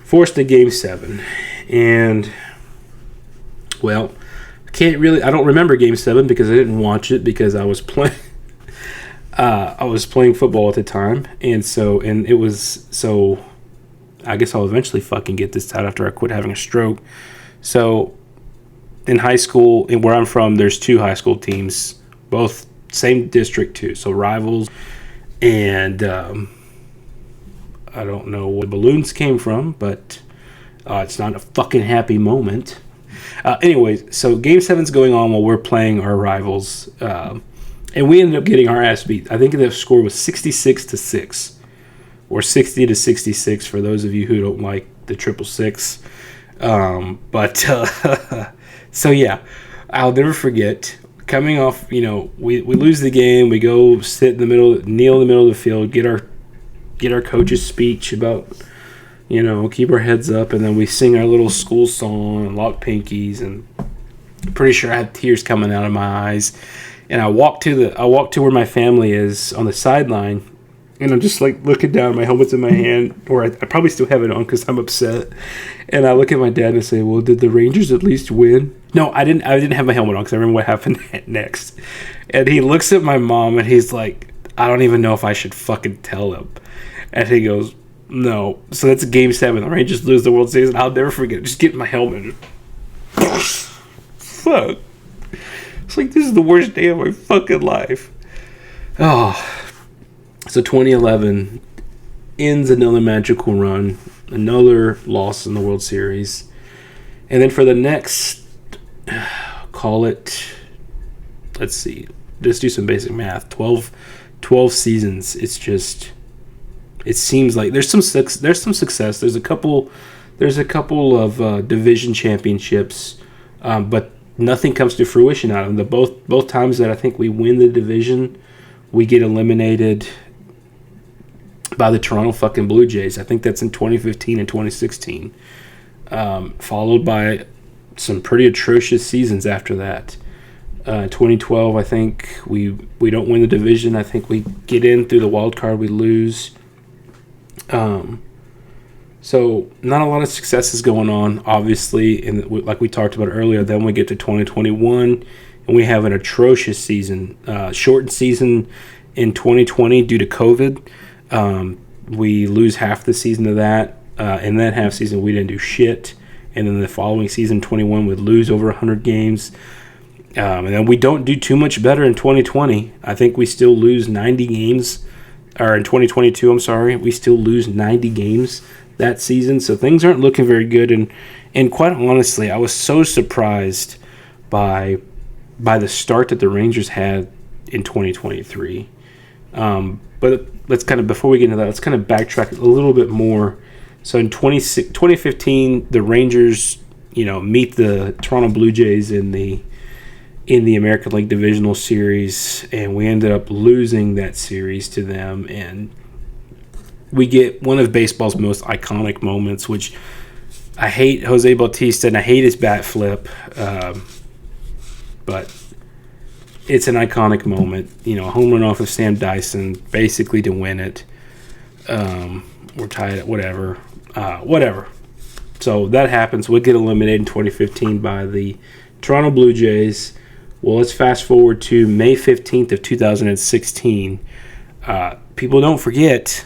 Forced to Game 7. And, well, I don't remember Game 7 because I didn't watch it because I was playing football at the time. And I guess I'll eventually fucking get this out after I quit having a stroke. So, in high school, and where I'm from, there's 2 high school teams, both same district too, so rivals. And I don't know where balloons came from, but it's not a fucking happy moment. Anyways, so Game 7's going on while we're playing our rivals, and we ended up getting our ass beat. I think the score was 66-6, or 60-66 for those of you who don't like the 666. So yeah, I'll never forget coming off. We lose the game. We go kneel in the middle of the field, get our coach's speech about, keep our heads up, and then we sing our little school song and lock pinkies. And I'm pretty sure I had tears coming out of my eyes. And I walked to where my family is on the sideline. And I'm just like looking down, my helmet's in my hand, or I probably still have it on because I'm upset. And I look at my dad and I say, "Well, did the Rangers at least win?" No, I didn't have my helmet on because I remember what happened next. And he looks at my mom and he's like, "I don't even know if I should fucking tell him." And he goes, "No." So that's Game 7. The Rangers lose the World Series, and I'll never forget it. Just getting my helmet. Fuck. It's like, this is the worst day of my fucking life. Oh. So 2011 ends another magical run, another loss in the World Series. And then for the next, call it, let's see, just do some basic math, 12 seasons. It seems like there's some success. There's a couple of division championships, but nothing comes to fruition out of them. Both times that I think we win the division, we get eliminated by the Toronto fucking Blue Jays. I think that's in 2015 and 2016. Followed by some pretty atrocious seasons after that. 2012, I think we don't win the division. I think we get in through the wild card, we lose. So not a lot of successes going on, obviously, and like we talked about earlier. Then we get to 2021, and we have an atrocious season, shortened season in 2020 due to COVID. We lose half the season of that. In that half season, we didn't do shit. And then the following season, 21, we lose over 100 games. And then we don't do too much better in 2020. I think we still lose 90 games. Or in 2022, I'm sorry. We still lose 90 games that season. So things aren't looking very good. And quite honestly, I was so surprised by the start that the Rangers had in 2023. But let's kind of, before we get into that, let's kind of backtrack a little bit more. So in 2015, the Rangers, meet the Toronto Blue Jays in the American League Divisional Series, and we ended up losing that series to them. And we get one of baseball's most iconic moments, which I hate Jose Bautista, and I hate his bat flip, but it's an iconic moment. A home run off of Sam Dyson, basically to win it. We're tied at whatever. So that happens. We get eliminated in 2015 by the Toronto Blue Jays. Well, let's fast forward to May 15th of 2016. People don't forget,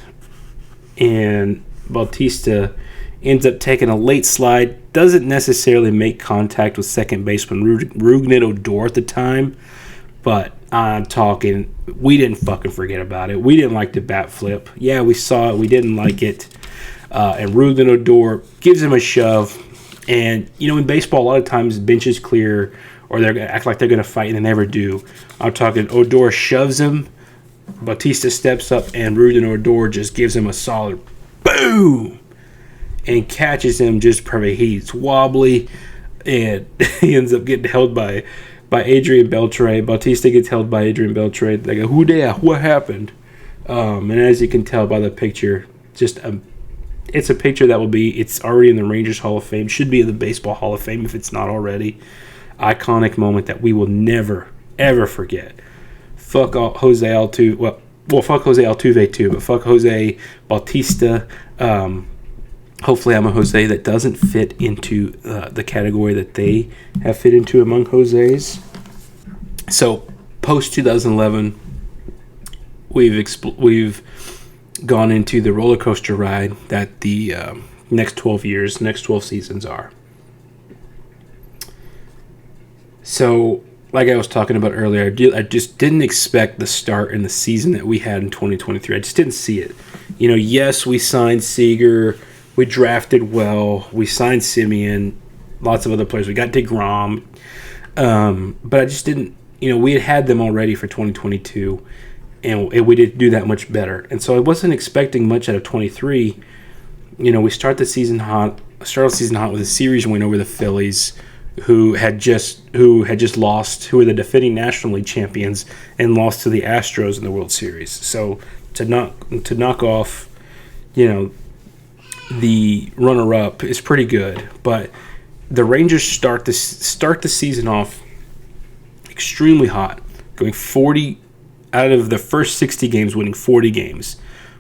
and Bautista ends up taking a late slide, doesn't necessarily make contact with second baseman Rougned Odor at the time, but I'm talking, we didn't fucking forget about it. We didn't like the bat flip. Yeah, we saw it. We didn't like it. And Rougned Odor gives him a shove. And, in baseball, a lot of times benches clear or they're going to act like they're going to fight and they never do. I'm talking Odor shoves him. Bautista steps up and Rougned Odor just gives him a solid boom and catches him just perfect. He's wobbly and he ends up getting held by Adrian Beltre. Bautista gets held by Adrian Beltre. They go, who there? What happened? And as you can tell by the picture, it's a picture that it's already in the Rangers Hall of Fame. Should be in the Baseball Hall of Fame if it's not already. Iconic moment that we will never, ever forget. Fuck Jose Altuve. Well, fuck Jose Altuve too, but fuck Jose Bautista. Hopefully I'm a Jose that doesn't fit into the category that they have fit into among Jose's. So, post-2011, we've gone into the roller coaster ride that the next 12 seasons are. So, like I was talking about earlier, I just didn't expect the start in the season that we had in 2023. I just didn't see it. Yes, we signed Seager. We drafted well. We signed Simeon. Lots of other players. We got DeGrom. But I just didn't, we had them already for 2022. And we didn't do that much better. And so I wasn't expecting much out of 23. We started the season hot with a series win over the Phillies, who had just lost, who were the defending National League champions and lost to the Astros in the World Series. So to knock off, the runner-up is pretty good. But the Rangers start the season off extremely hot, going 40 out of the first 60 games, winning 40 games,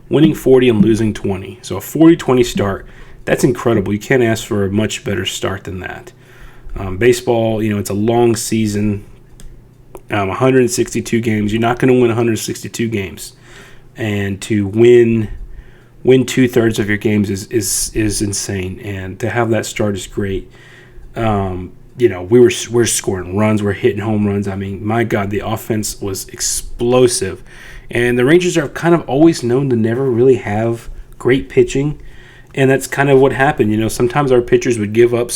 winning 40 and losing 20. So a 40-20 start, that's incredible. You can't ask for a much better start than that. Baseball, it's a long season, 162 games. You're not going to win 162 games, and to win 2/3 of your games is insane. And to have that start is great. We're scoring runs, we're hitting home runs. I mean, my God, the offense was explosive, and the Rangers are kind of always known to never really have great pitching, and that's kind of what happened. Sometimes our pitchers would give up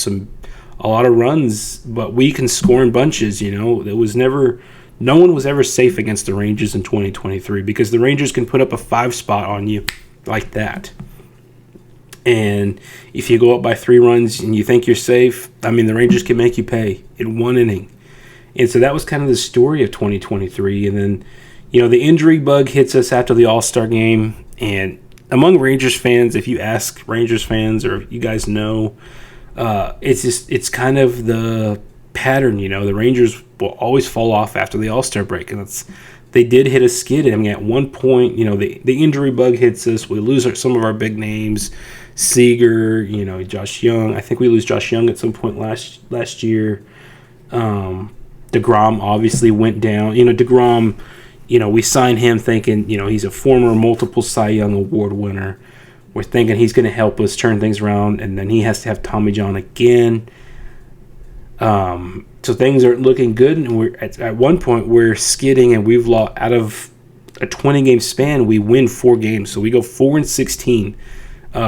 a lot of runs, but we can score in bunches. No one was ever safe against the Rangers in 2023 because the Rangers can put up a 5 spot on you like that. And if you go up by 3 runs and you think you're safe, the Rangers can make you pay in one inning. And so that was kind of the story of 2023. And then, the injury bug hits us after the All-Star game. And among Rangers fans, if you ask Rangers fans or you guys know, it's kind of the pattern. The Rangers will always fall off after the All-Star break. And they did hit a skid. At one point, the injury bug hits us. We lose some of our big names. Seager, Josh Young. I think we lose Josh Young at some point last year. DeGrom obviously went down. DeGrom, we signed him thinking, he's a former multiple Cy Young Award winner. We're thinking he's going to help us turn things around, and then he has to have Tommy John again. So things aren't looking good, and we're at one point we're skidding, and we've lost out of a 20-game span. We win 4 games, so we go 4-16.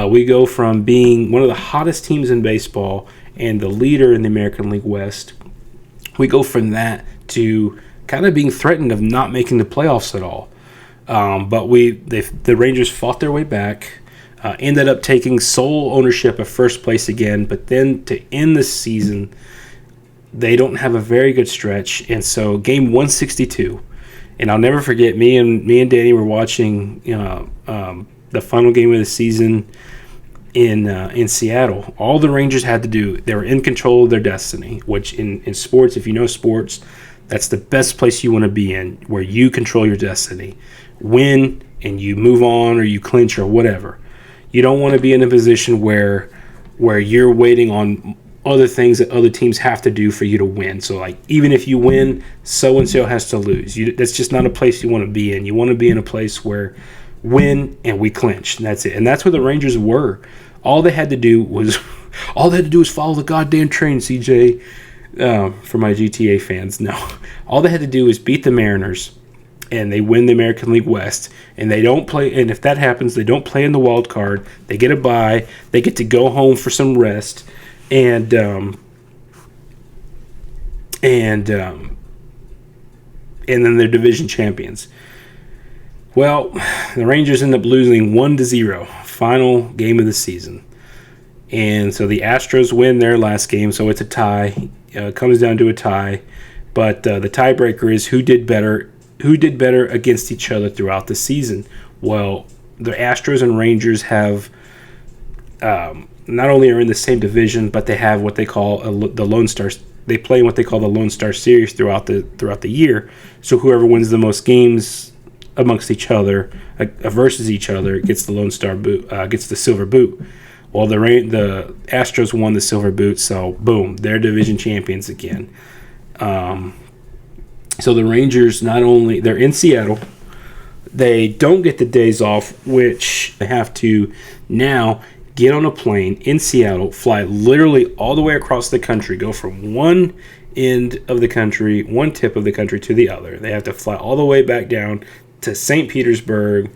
We go from being one of the hottest teams in baseball and the leader in the American League West. We go from that to kind of being threatened of not making the playoffs at all. But the Rangers fought their way back, ended up taking sole ownership of first place again. But then to end the season, they don't have a very good stretch. And so game 162, and I'll never forget, me and Danny were watching the final game of the season in Seattle. All the Rangers had to do, they were in control of their destiny, which in sports, if you know sports, that's the best place you want to be in, where you control your destiny. Win and you move on, or you clinch, or whatever. You don't want to be in a position where you're waiting on other things that other teams have to do for you to win. So, like, even if you win, so-and-so has to lose. That's just not a place you want to be in. You want to be in a place where win and we clinch, and that's it. And that's where the Rangers were All they had to do was follow the goddamn train, CJ. For my GTA fans, no. All they had to do was beat the Mariners, and they win the American League West. And they don't play. And if that happens, they don't play in the wild card. They get a bye. They get to go home for some rest, and then they're division champions. Well, the Rangers end up losing 1-0, final game of the season. And so the Astros win their last game, so it's a tie. It comes down to a tie. But the tiebreaker is who did better against each other throughout the season. Well, the Astros and Rangers have not only are in the same division, but they have what they call the Lone Star. They play in what they call the Lone Star Series throughout the year. So whoever wins the most games amongst each other versus each other gets the Lone Star boot, gets the silver boot. Well, the Astros won the silver boot, so boom, they're division champions again. So the Rangers, not only they're in Seattle, they don't get the days off, which they have to now get on a plane in Seattle, fly literally all the way across the country, go from one end of the country, one tip of the country to the other. They have to fly all the way back down to St. Petersburg,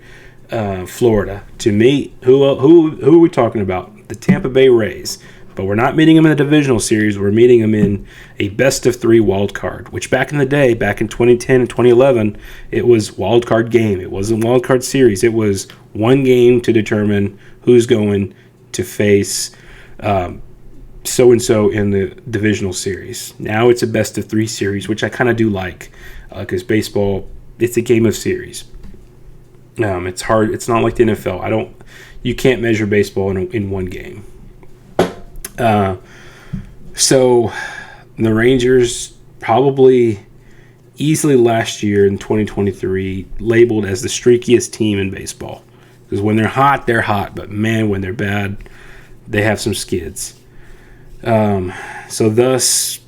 Florida, to meet who are we talking about? The Tampa Bay Rays. But we're not meeting them in the divisional series. We're meeting them in a best-of-3 wild card, which back in the day, back in 2010 and 2011, it was wild card game. It wasn't wild card series. It was one game to determine who's going to face so-and-so in the divisional series. Now it's a best-of-3 series, which I kind of do like, because baseball, it's a game of series. It's hard. It's not like the NFL. You can't measure baseball in one game. So the Rangers probably easily last year in 2023 labeled as the streakiest team in baseball. Because when they're hot, but man, when they're bad, they have some skids. So thus,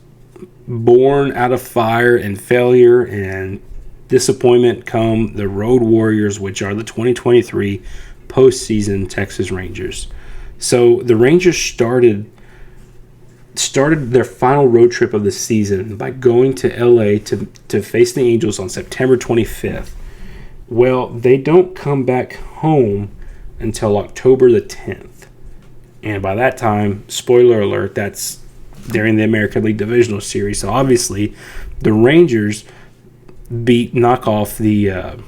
born out of fire and failure and disappointment come the Road Warriors, which are the 2023 postseason Texas Rangers. So the Rangers started their final road trip of the season by going to LA to face the Angels on September 25th. Well, they don't come back home until October the 10th. And by that time, spoiler alert, they're in the American League Divisional Series. So obviously, the Rangers knock off the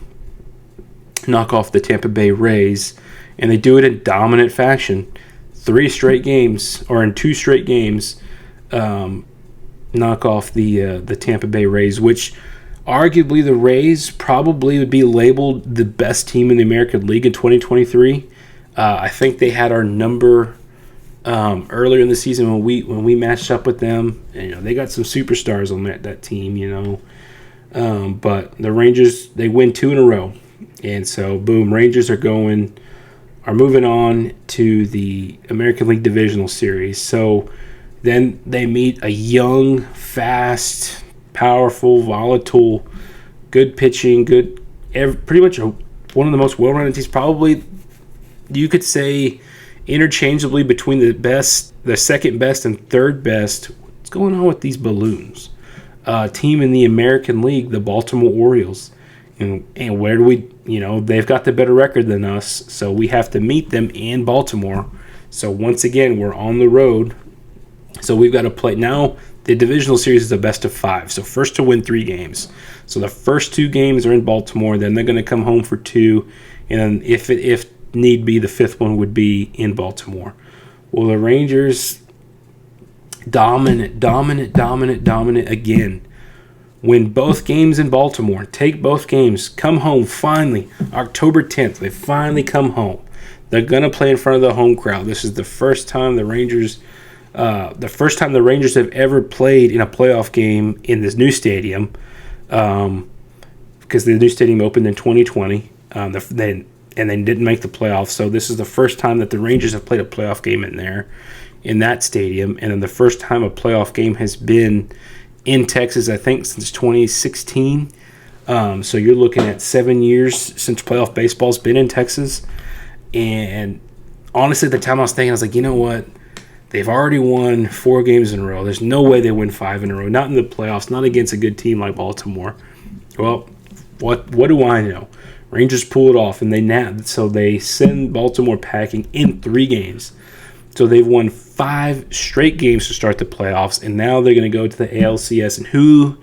Tampa Bay Rays, and they do it in dominant fashion. 2 straight games, knock off the Tampa Bay Rays, which arguably the Rays probably would be labeled the best team in the American League in 2023. I think they had our number earlier in the season when we matched up with them. And, they got some superstars on that team, but the Rangers, they win 2 in a row, and so boom, Rangers are moving on to the American League Divisional Series. So then they meet a young, fast, powerful, volatile, good pitching, pretty much one of the most well-rounded teams. Probably, you could say, interchangeably between the second best and third best. What's going on with these balloons? Team in the American League, the Baltimore Orioles. And where do we, they've got the better record than us, so we have to meet them in Baltimore. So once again, we're on the road. So we've got to play. Now, the divisional series is a best of 5. So first to win 3 games. So the first 2 games are in Baltimore. Then they're going to come home for 2. And then if need be, the 5th one would be in Baltimore. Well, the Rangers dominant again. Win both games in Baltimore. Take both games. Come home finally. October 10th. They finally come home. They're going to play in front of the home crowd. This is the first time the Rangers have ever played in a playoff game in this new stadium, because the new stadium opened in 2020. And they didn't make the playoffs. So this is the first time that the Rangers have played a playoff game in that stadium. And then the first time a playoff game has been in Texas, I think, since 2016. So you're looking at 7 years since playoff baseball's been in Texas. And honestly, at the time I was thinking, I was like, you know what? They've already won 4 games in a row. There's no way they win 5 in a row. Not in the playoffs. Not against a good team like Baltimore. Well, what do I know? Rangers pull it off, and they send Baltimore packing in 3 games. So they've won 5 straight games to start the playoffs, and now they're going to go to the ALCS. And who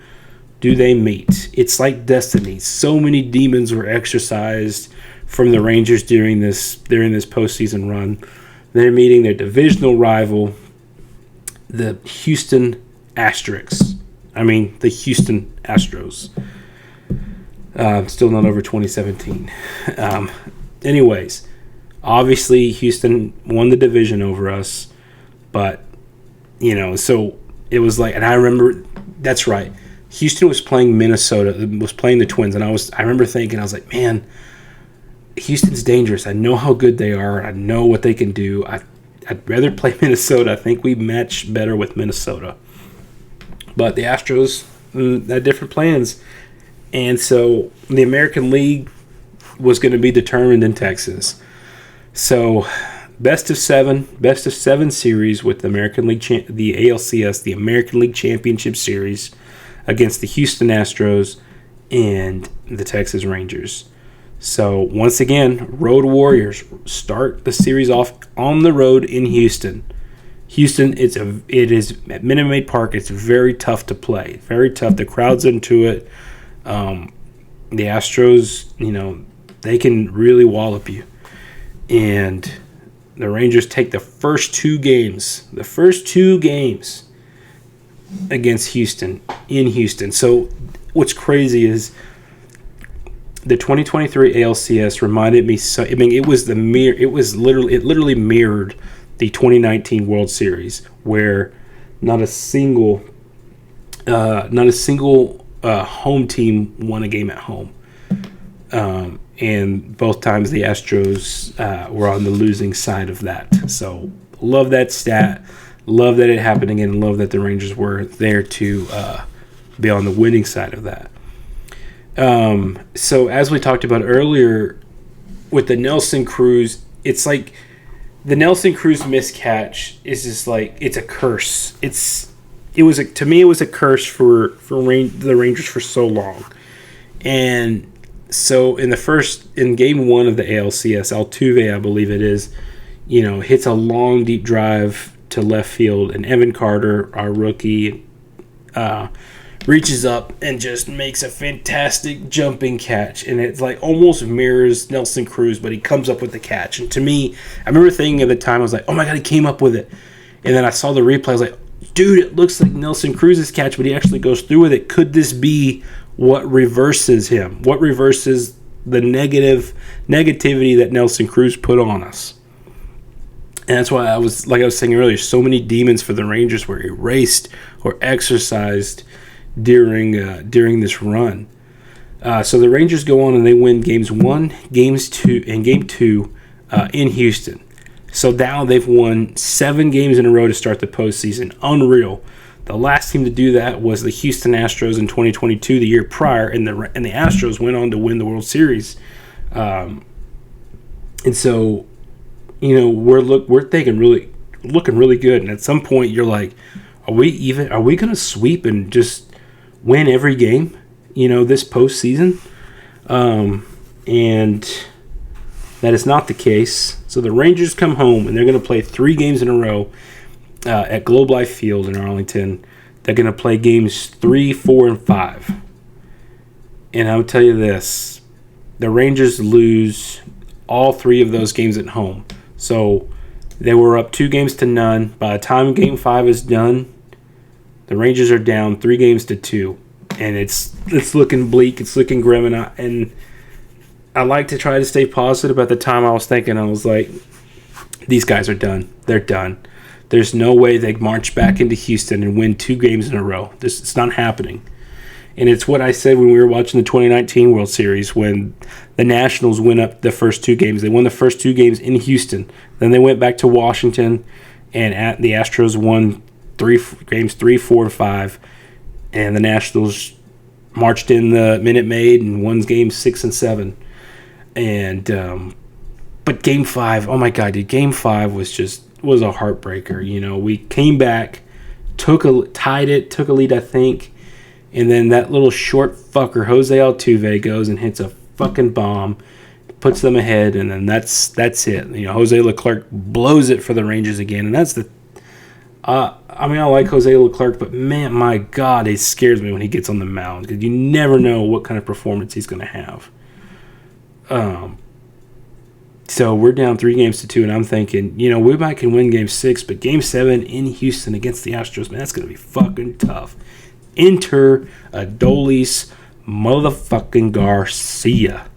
do they meet? It's like destiny. So many demons were exorcised from the Rangers during this postseason run. They're meeting their divisional rival, the Houston Asterix. The Houston Astros. Still not over 2017. Anyways, obviously Houston won the division over us, but so it was like, and I remember that's right. Houston was playing Minnesota, was playing the Twins, and I remember thinking, I was like, man, Houston's dangerous. I know how good they are. I know what they can do. I'd rather play Minnesota. I think we match better with Minnesota. But the Astros had different plans. And so the American League was going to be determined in Texas. So best of seven series with the American League, the ALCS, the American League Championship Series against the Houston Astros and the Texas Rangers. So once again, Road Warriors start the series off on the road in Houston. Houston, it is at Minute Maid Park. It's very tough to play. Very tough. The crowd's into it. The Astros, they can really wallop you. And the Rangers take the first 2 games. Against Houston, in Houston. So what's crazy is the 2023 ALCS reminded me it literally mirrored the 2019 World Series, where not a single home team won a game at home. And both times the Astros were on the losing side of that. So love that stat. Love that it happened again. Love that the Rangers were there to be on the winning side of that. So as we talked about earlier with the Nelson Cruz, it's like the Nelson Cruz miscatch is just like, it's a curse. To me it was a curse for the Rangers for so long. And so in game 1 of the ALCS, Altuve, I believe it is, hits a long deep drive to left field, and Evan Carter, our rookie, reaches up and just makes a fantastic jumping catch, and it's like almost mirrors Nelson Cruz, but he comes up with the catch. And to me, I remember thinking at the time, I was like, oh my god, he came up with it. And then I saw the replay, I was like, dude, it looks like Nelson Cruz's catch, but he actually goes through with it. Could this be what reverses him? What reverses the negativity that Nelson Cruz put on us? And that's why I was saying earlier, so many demons for the Rangers were erased or exorcised during this run. So the Rangers go on and they win games 1, games 2, and game 2 in Houston. So now they've won 7 games in a row to start the postseason. Unreal. The last team to do that was the Houston Astros in 2022, the year prior, and the Astros went on to win the World Series. And so, we're thinking looking really good. And at some point, you're like, are we going to sweep and just win every game, this postseason? And that is not the case. So the Rangers come home, and they're going to play 3 games in a row at Globe Life Field in Arlington. They're going to play games 3, 4, and 5. And I'll tell you this. The Rangers lose all 3 of those games at home. So they were up 2-0. By the time game 5 is done, the Rangers are down 3-2. And it's looking bleak. It's looking grim. And I like to try to stay positive. At the time, I was thinking, I was like, these guys are done. They're done. There's no way they march back into Houston and win 2 games in a row. It's not happening. And it's what I said when we were watching the 2019 World Series, when the Nationals went up the first 2 games. They won the first 2 games in Houston. Then they went back to Washington, and the Astros won games 3, 4, and 5. And the Nationals marched in the Minute Maid and won games 6 and 7. And but Game 5, oh my God, dude, Game 5 was a heartbreaker. We came back, tied it, took a lead, I think, and then that little short fucker, Jose Altuve, goes and hits a fucking bomb, puts them ahead, and then that's it. Jose Leclerc blows it for the Rangers again, and that's the... I like Jose Leclerc, but man, my God, it scares me when he gets on the mound because you never know what kind of performance he's going to have. So we're down 3-2, and I'm thinking, we might can win Game 6, but Game 7 in Houston against the Astros, man, that's going to be fucking tough. Enter Adolis motherfucking Garcia.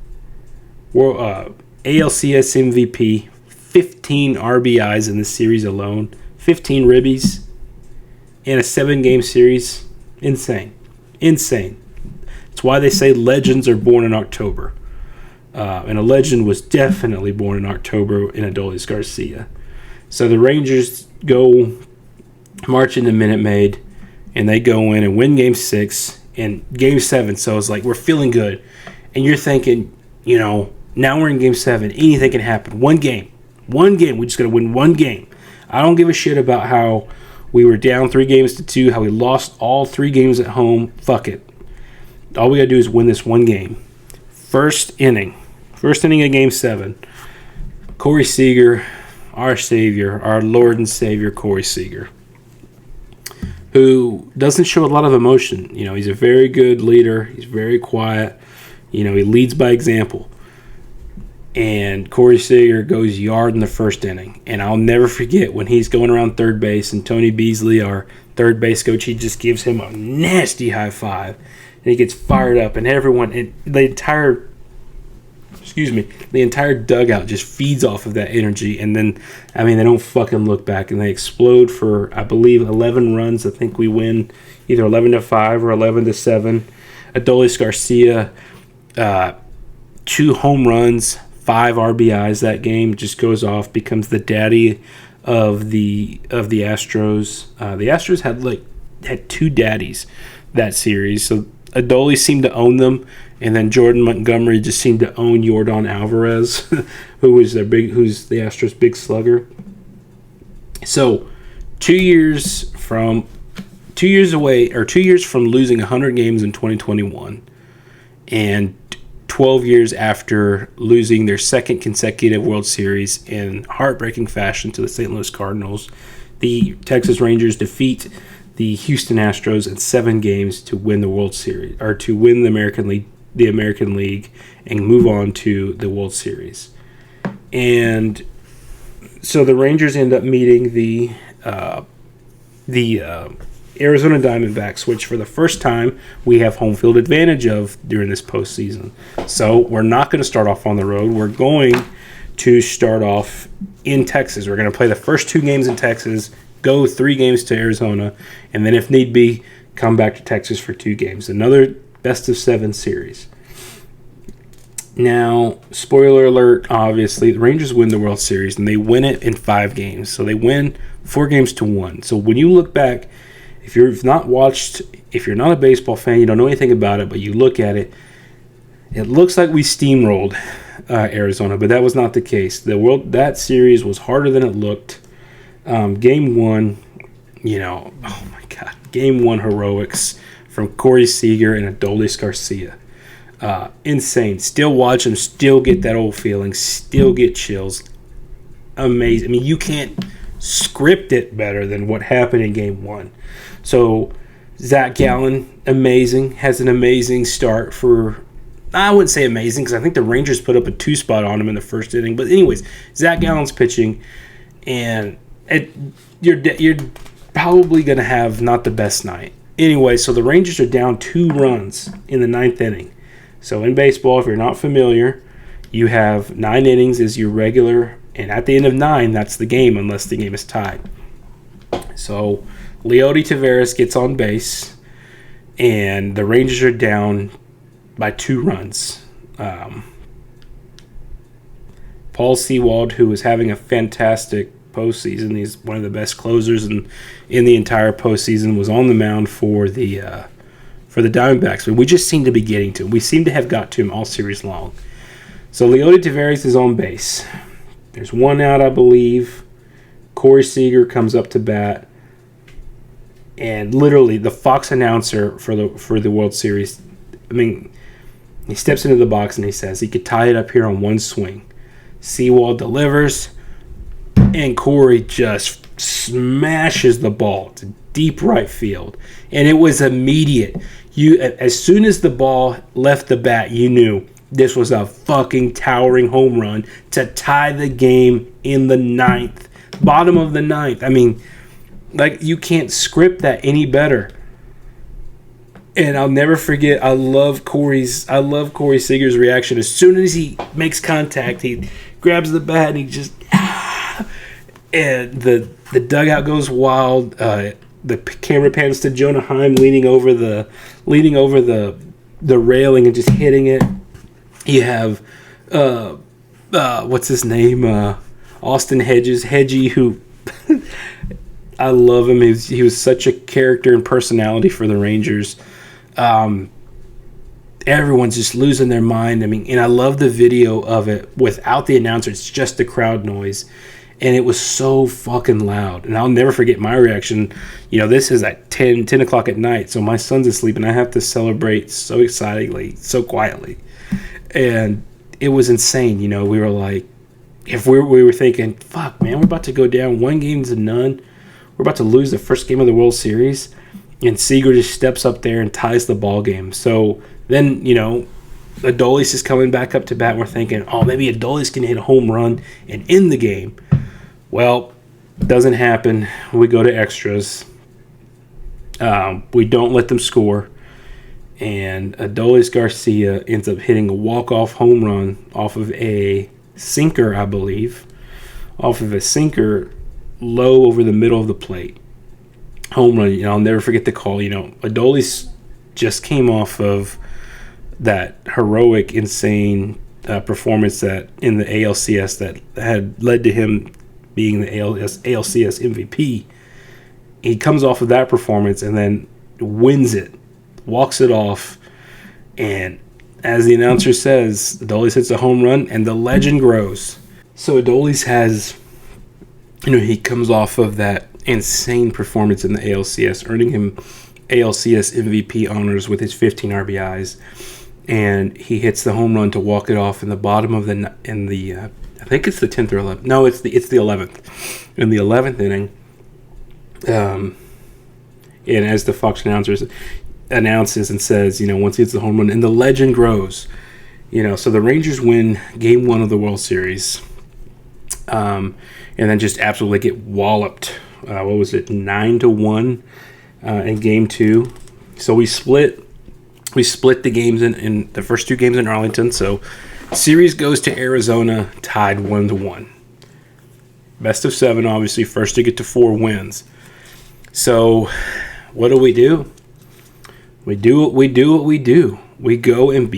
ALCS MVP, 15 RBIs in the series alone, 15 ribbies in a 7-game series. Insane. It's why they say legends are born in October. And a legend was definitely born in October in Adolis Garcia. So the Rangers go march into Minute Maid, and they go in and win Game 6 and Game 7. So it's like we're feeling good. And you're thinking, now we're in Game 7. Anything can happen. One game. We just got to win one game. I don't give a shit about how we were down 3-2, how we lost all 3 games at home. Fuck it. All we got to do is win this one game. First inning of Game 7. Corey Seager, our savior, our Lord and Savior, Corey Seager, who doesn't show a lot of emotion. He's a very good leader. He's very quiet. He leads by example. And Corey Seager goes yard in the first inning. And I'll never forget when he's going around third base and Tony Beasley, our third base coach, he just gives him a nasty high five. And he gets fired up. And everyone, and the entire dugout just feeds off of that energy. And then, they don't fucking look back. And they explode for, I believe, 11 runs. I think we win either 11-5 or 11-7. Adolis Garcia, 2 home runs, 5 RBIs that game, just goes off, becomes the daddy of the Astros. The Astros had 2 daddies that series, so Adolis seemed to own them, and then Jordan Montgomery just seemed to own Yordan Alvarez, who's the Astros' big slugger. So 2 years from losing 100 games in 2021, and 12 years after losing their second consecutive World Series in heartbreaking fashion to the St. Louis Cardinals, the Texas Rangers defeat the Houston Astros in 7 games to win the World Series, or to win the American League, and move on to the World Series. And so the Rangers end up meeting the Arizona Diamondbacks, which for the first time we have home field advantage of during this postseason. So we're not going to start off on the road. We're going to start off in Texas. We're going to play the first 2 games in Texas, go 3 games to Arizona, and then if need be, come back to Texas for 2 games. Another best-of-7 series. Now, spoiler alert, obviously, the Rangers win the World Series, and they win it in 5 games. So they win 4-1. So when you look back, if you're not a baseball fan, you don't know anything about it, but you look at it, it looks like we steamrolled Arizona, but that was not the case. That series was harder than it looked. Game 1, oh my God, Game 1 heroics from Corey Seager and Adolis Garcia. Insane. Still watch them, still get that old feeling, still get chills. Amazing. You can't script it better than what happened in Game 1. So Zach Gallen, amazing, has an amazing start for, I wouldn't say amazing because I think the Rangers put up a 2 spot on him in the first inning. But anyways, Zach Gallen's pitching, and you're probably going to have not the best night. Anyway, so the Rangers are down 2 runs in the 9th inning. So in baseball, if you're not familiar, you have 9 innings as your regular, and at the end of 9, that's the game unless the game is tied. So Leody Taveras gets on base, and the Rangers are down by 2 runs. Paul Sewald, who is having a fantastic postseason, he's one of the best closers in the entire postseason, was on the mound for the Diamondbacks. But we just seem to be getting to him. We seem to have got to him all series long. So Leody Taveras is on base. There's one out, I believe. Corey Seager comes up to bat, and literally the Fox announcer for the World Series, I mean, he steps into the box and he says he could tie it up here on one swing. Sewald delivers, and Corey just smashes the ball to deep right field, and it was immediate. As soon as the ball left the bat, you knew this was a fucking towering home run to tie the game in the ninth, bottom of the ninth. I mean, like, you can't script that any better. And I'll never forget. I love Corey Seager's reaction as soon as he makes contact. He grabs the bat and he just and the dugout goes wild. The camera pans to Jonah Heim leaning over the railing and just hitting it. You have what's his name? Austin Hedgie, who I love him. He was such a character and personality for the Rangers. Everyone's just losing their mind. I mean, and I love the video of it without the announcer. It's just the crowd noise. And it was so fucking loud. And I'll never forget my reaction. This is at 10 o'clock at night. So my son's asleep and I have to celebrate so excitedly, so quietly. And it was insane. We were like, if we were thinking, fuck, man, we're about to go down 1-0. We're about to lose the first game of the World Series. And Seager just steps up there and ties the ball game. So then, Adolis is coming back up to bat. We're thinking, oh, maybe Adolis can hit a home run and end the game. Well, doesn't happen. We go to extras. We don't let them score. And Adolis Garcia ends up hitting a walk-off home run off of a sinker, I believe. Off of a sinker low over the middle of the plate. Home run. I'll never forget the call. Adolis just came off of that heroic, insane performance that in the ALCS that had led to him being the ALCS MVP. He comes off of that performance and then wins it, walks it off, and as the announcer says, Adolis hits a home run and the legend grows. So Adolis has, he comes off of that insane performance in the ALCS, earning him ALCS MVP honors with his 15 RBIs, and he hits the home run to walk it off in the bottom of I think it's the 10th or 11th. No, it's the 11th. In the 11th inning, and as the Fox announces and says, once he hits the home run, and the legend grows. So the Rangers win Game 1 of the World Series, and then just absolutely get walloped. What was it, 9-1 in Game 2? So we split the games in the first two games in Arlington. So series goes to Arizona, tied 1-1. Best of 7, obviously, first to get to 4 wins. So what do? We do what we do. We go and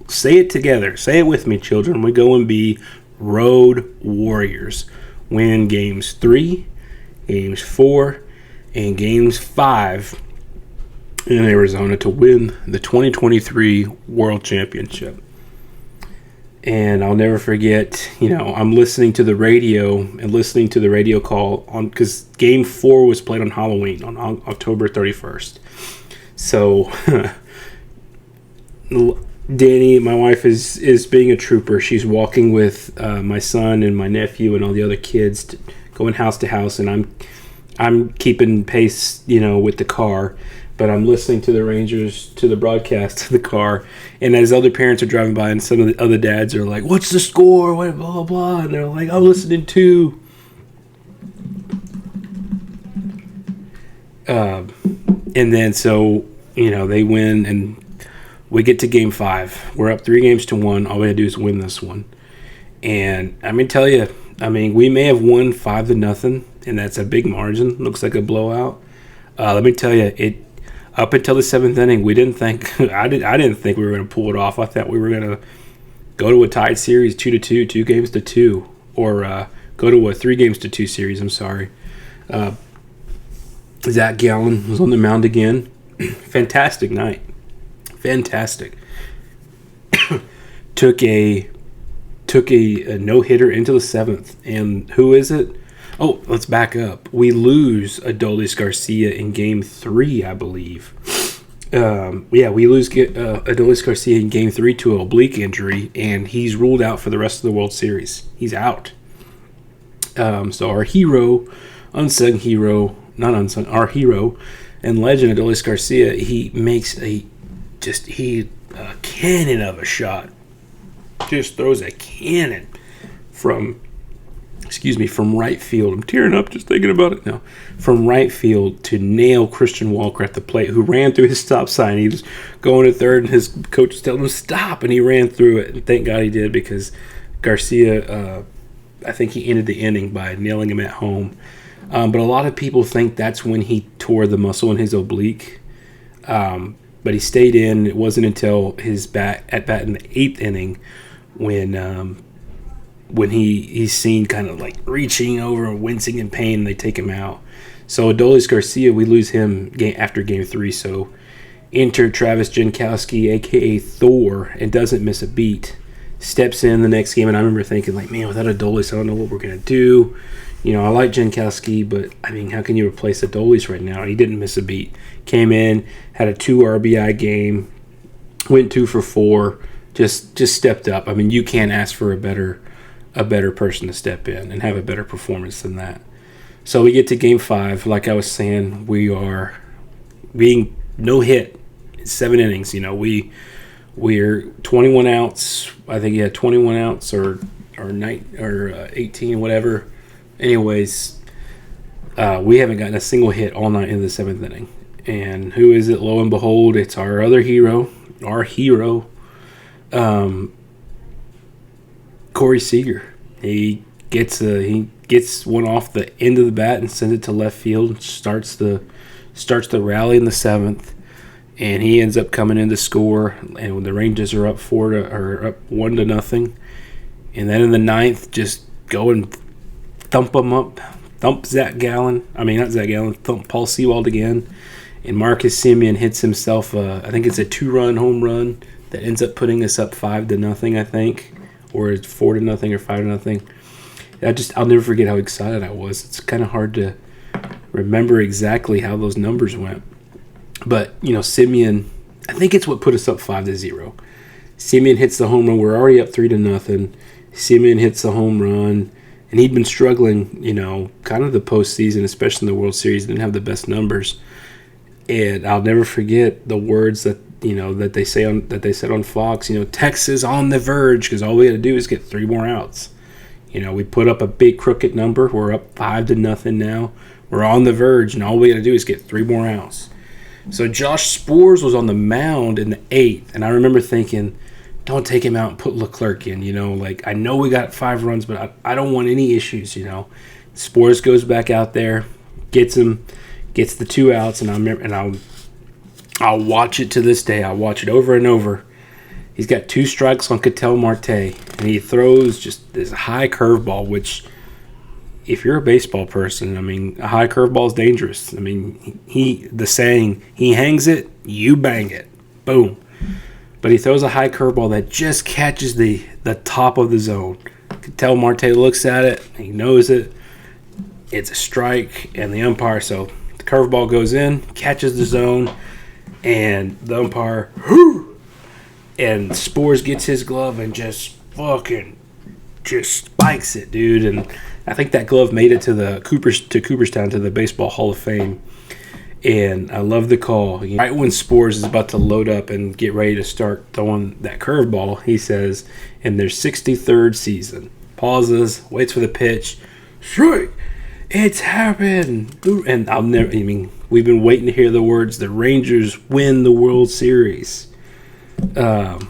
say it together. Say it with me, children. We go and be road warriors. Win games 3, games 4, and games 5 in Arizona to win the 2023 World Championship. And I'll never forget, I'm listening to the radio call on, because Game 4 was played on Halloween, on October 31st. So, Danny, my wife, is being a trooper. She's walking with my son and my nephew and all the other kids, going house to house, and I'm keeping pace, with the car. But I'm listening to the Rangers, to the broadcast to the car, and as other parents are driving by, and some of the other dads are like, "What's the score?" Blah blah blah, and they're like, "I'm listening too." And then so they win, and we get to Game 5. We're up 3-1. All we had to do is win this one, and I'm gonna tell you, we may have won 5-0, and that's a big margin. Looks like a blowout. Let me tell you, up until the 7th inning, we didn't think I didn't think we were going to pull it off. I thought we were going to go to a tied series, 2-2, 2-2, or go to a 3-2 series. I'm sorry. Zach Gallen was on the mound again. Fantastic night. Fantastic. Took a took a no-hitter into the 7th. And who is it? Oh, let's back up. We lose Adolis Garcia in Game 3, I believe. We lose Adolis Garcia in Game 3 to an oblique injury, and he's ruled out for the rest of the World Series. He's out. So our hero, unsung hero, not unsung, our hero and legend Adolis Garcia, he makes a cannon of a shot. Just throws a cannon from right field. I'm tearing up just thinking about it now. From right field to nail Christian Walker at the plate, who ran through his stop sign. He was going to third, and his coach was telling him to stop, and he ran through it. And thank God he did, because Garcia, I think he ended the inning by nailing him at home. But a lot of people think that's when he tore the muscle in his oblique. But he stayed in. It wasn't until his at bat in the 8th inning when he's seen kind of like reaching over and wincing in pain, and they take him out. So Adolis Garcia, we lose him after Game 3. So enter Travis Jankowski, a.k.a. Thor, and doesn't miss a beat. Steps in the next game, and I remember thinking, like, man, without Adolis, I don't know what we're going to do. You know, I like Jankowski, but, I mean, how can you replace Adolis right now? And he didn't miss a beat. Came in, had a 2 RBI game, went 2 for 4, just stepped up. I mean, you can't ask for a better person to step in and have a better performance than that. So we get to Game 5. Like I was saying, we are being no hit in 7 innings. You know, we're 21 outs. I think he had 21 outs or 18, whatever. Anyways, we haven't gotten a single hit all night in the 7th inning. And who is it? Lo and behold, it's our other hero, Corey Seager. He gets one off the end of the bat and sends it to left field. Starts the rally in the 7th, and he ends up coming in to score. And when the Rangers are up 1-0, and then in the 9th, just go and thump Paul Sewald again, and Marcus Semien hits himself. I think it's a 2-run home run that ends up putting us up 5-0. I think. Or it's 4-0 or 5-0. I'll never forget how excited I was. It's kind of hard to remember exactly how those numbers went. But, you know, Semien, I think it's what put us up 5-0. Semien hits the home run. We're already up 3-0. Semien hits the home run. And he'd been struggling, you know, kind of the postseason, especially in the World Series. Didn't have the best numbers. And I'll never forget the words that they said on Fox, you know, Texas on the verge, because all we got to do is get 3 more outs. You know, we put up a big crooked number. We're up 5-0 now. We're on the verge, and all we got to do is get 3 more outs. So Josh Sborz was on the mound in the 8th, and I remember thinking, don't take him out and put Leclerc in. You know, like, I know we got 5 runs, but I don't want any issues. You know, Sborz goes back out there, gets the 2 outs, and I'll watch it to this day. I'll watch it over and over. He's got 2 strikes on Ketel Marte, and he throws just this high curveball, which, if you're a baseball person, I mean, a high curveball is dangerous. I mean, the saying, he hangs it, you bang it. Boom. But he throws a high curveball that just catches the top of the zone. Ketel Marte looks at it, he knows it. It's a strike, and the umpire, so the curveball goes in, catches the zone, and the umpire, and Sborz gets his glove and just spikes it, dude. And I think that glove made it to Cooperstown, to the Baseball Hall of Fame. And I love the call. Right when Sborz is about to load up and get ready to start throwing that curveball, he says, in their 63rd season, pauses, waits for the pitch, strike. It's happened. And we've been waiting to hear the words, the Rangers win the World Series. And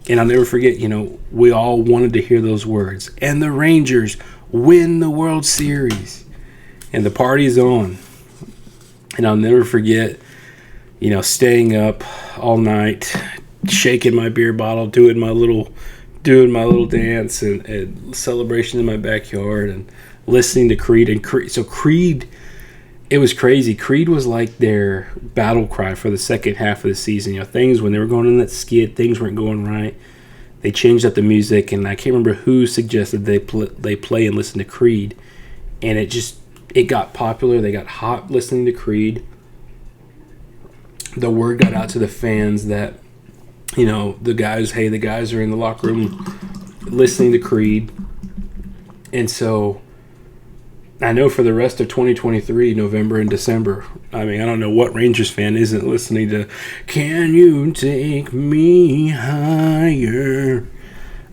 I'll never forget, you know, we all wanted to hear those words. And the Rangers win the World Series. And the party's on. And I'll never forget, you know, staying up all night, shaking my beer bottle, doing my little dance and celebration in my backyard, and listening to Creed. And so Creed, it was crazy. Creed was like their battle cry for the second half of the season. You know, things when they were going in that skid, things weren't going right. they changed up the music, and I can't remember who suggested they play and listen to Creed, and it got popular. They got hot listening to Creed. The word got out to the fans that, the guys are in the locker room listening to Creed. And so I know for the rest of 2023, November and December, I don't know what Rangers fan isn't listening to "Can You Take Me Higher?"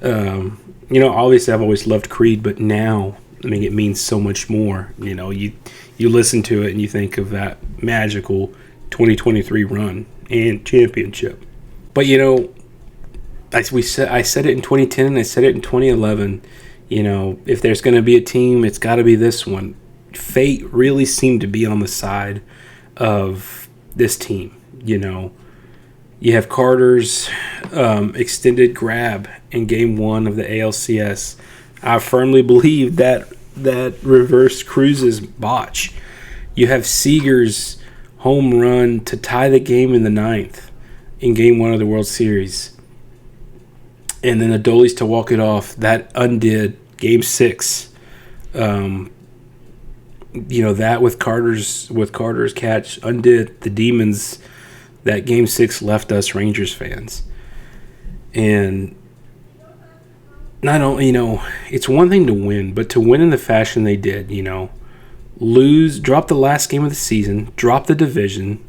Obviously I've always loved Creed, but now, it means so much more. You listen to it and you think of that magical 2023 run and championship. But I said it in 2010 and I said it in 2011. If there's going to be a team, it's got to be this one. Fate really seemed to be on the side of this team. You have Carter's extended grab in Game 1 of the ALCS. I firmly believe that reversed Cruz's botch. You have Seager's home run to tie the game in the 9th in Game 1 of the World Series. And then Adolis to walk it off. That undid Game 6. That with Carter's catch undid the demons that Game 6 left us Rangers fans. And not only, it's one thing to win, but to win in the fashion they did, drop the last game of the season, drop the division,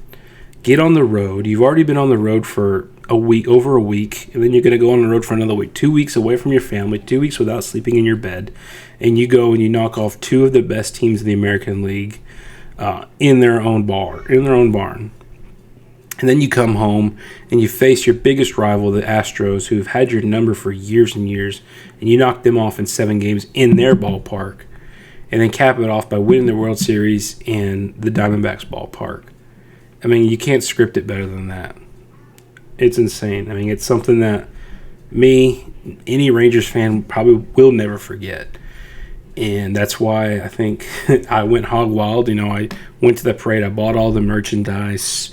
get on the road. You've already been on the road for over a week, and then you're going to go on the road for another week. 2 weeks away from your family, 2 weeks without sleeping in your bed, and you go and you knock off two of the best teams in the American League in their own barn. And then you come home and you face your biggest rival, the Astros, who've had your number for years and years, and you knock them off in 7 games in their ballpark, and then cap it off by winning the World Series in the Diamondbacks ballpark. You can't script it better than that. It's insane. It's something that any Rangers fan probably will never forget. And that's why I think I went hog wild. I went to the parade. I bought all the merchandise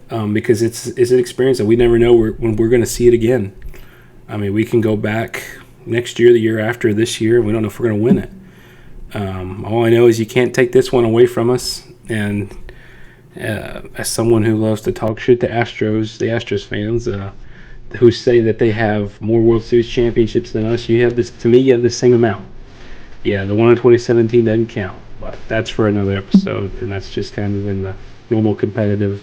because it's an experience that we never know when we're going to see it again. We can go back next year, the year after, this year, and we don't know if we're going to win it. All I know is you can't take this one away from us. And as someone who loves to talk shit to the Astros fans, who say that they have more World Series championships than us, you have the same amount. Yeah, the one in 2017 doesn't count, but that's for another episode, and that's just kind of in the normal competitive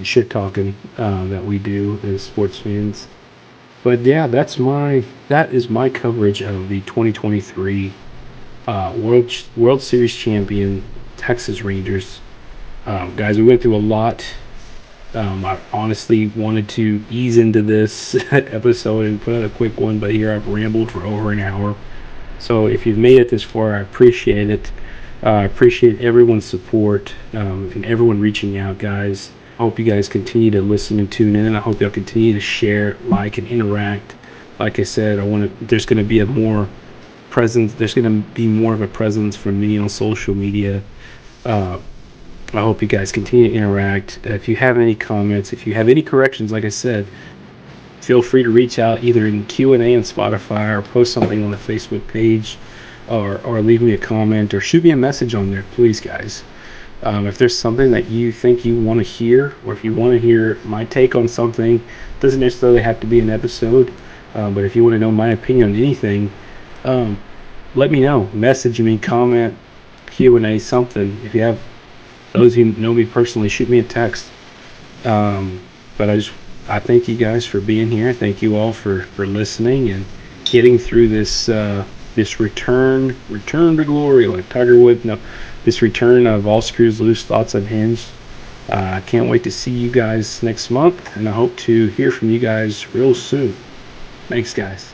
shit talking that we do as sports fans. But yeah, that is my coverage of the 2023 World Series champion Texas Rangers. Guys, we went through a lot. I honestly wanted to ease into this episode and put out a quick one, but here I've rambled for over an hour. So if you've made it this far, I appreciate it. I appreciate everyone's support and everyone reaching out, guys. I hope you guys continue to listen and tune in. I hope y'all continue to share, like, and interact. Like I said, there's going to be more of a presence from me on social media. I hope you guys continue to interact. If you have any comments, if you have any corrections, like I said, feel free to reach out either in Q&A on Spotify or post something on the Facebook page or leave me a comment or shoot me a message on there, please, guys. If there's something that you think you want to hear, or if you want to hear my take on something, doesn't necessarily have to be an episode, but if you want to know my opinion on anything, let me know. Message me, comment, Q&A, something. If you have those who know me personally, shoot me a text. But I thank you guys for being here. Thank you all for listening and getting through this return to glory, like Tiger Woods. No, this return of All Screws Loose, Thoughts Unhinged. I can't wait to see you guys next month, and I hope to hear from you guys real soon. Thanks, guys.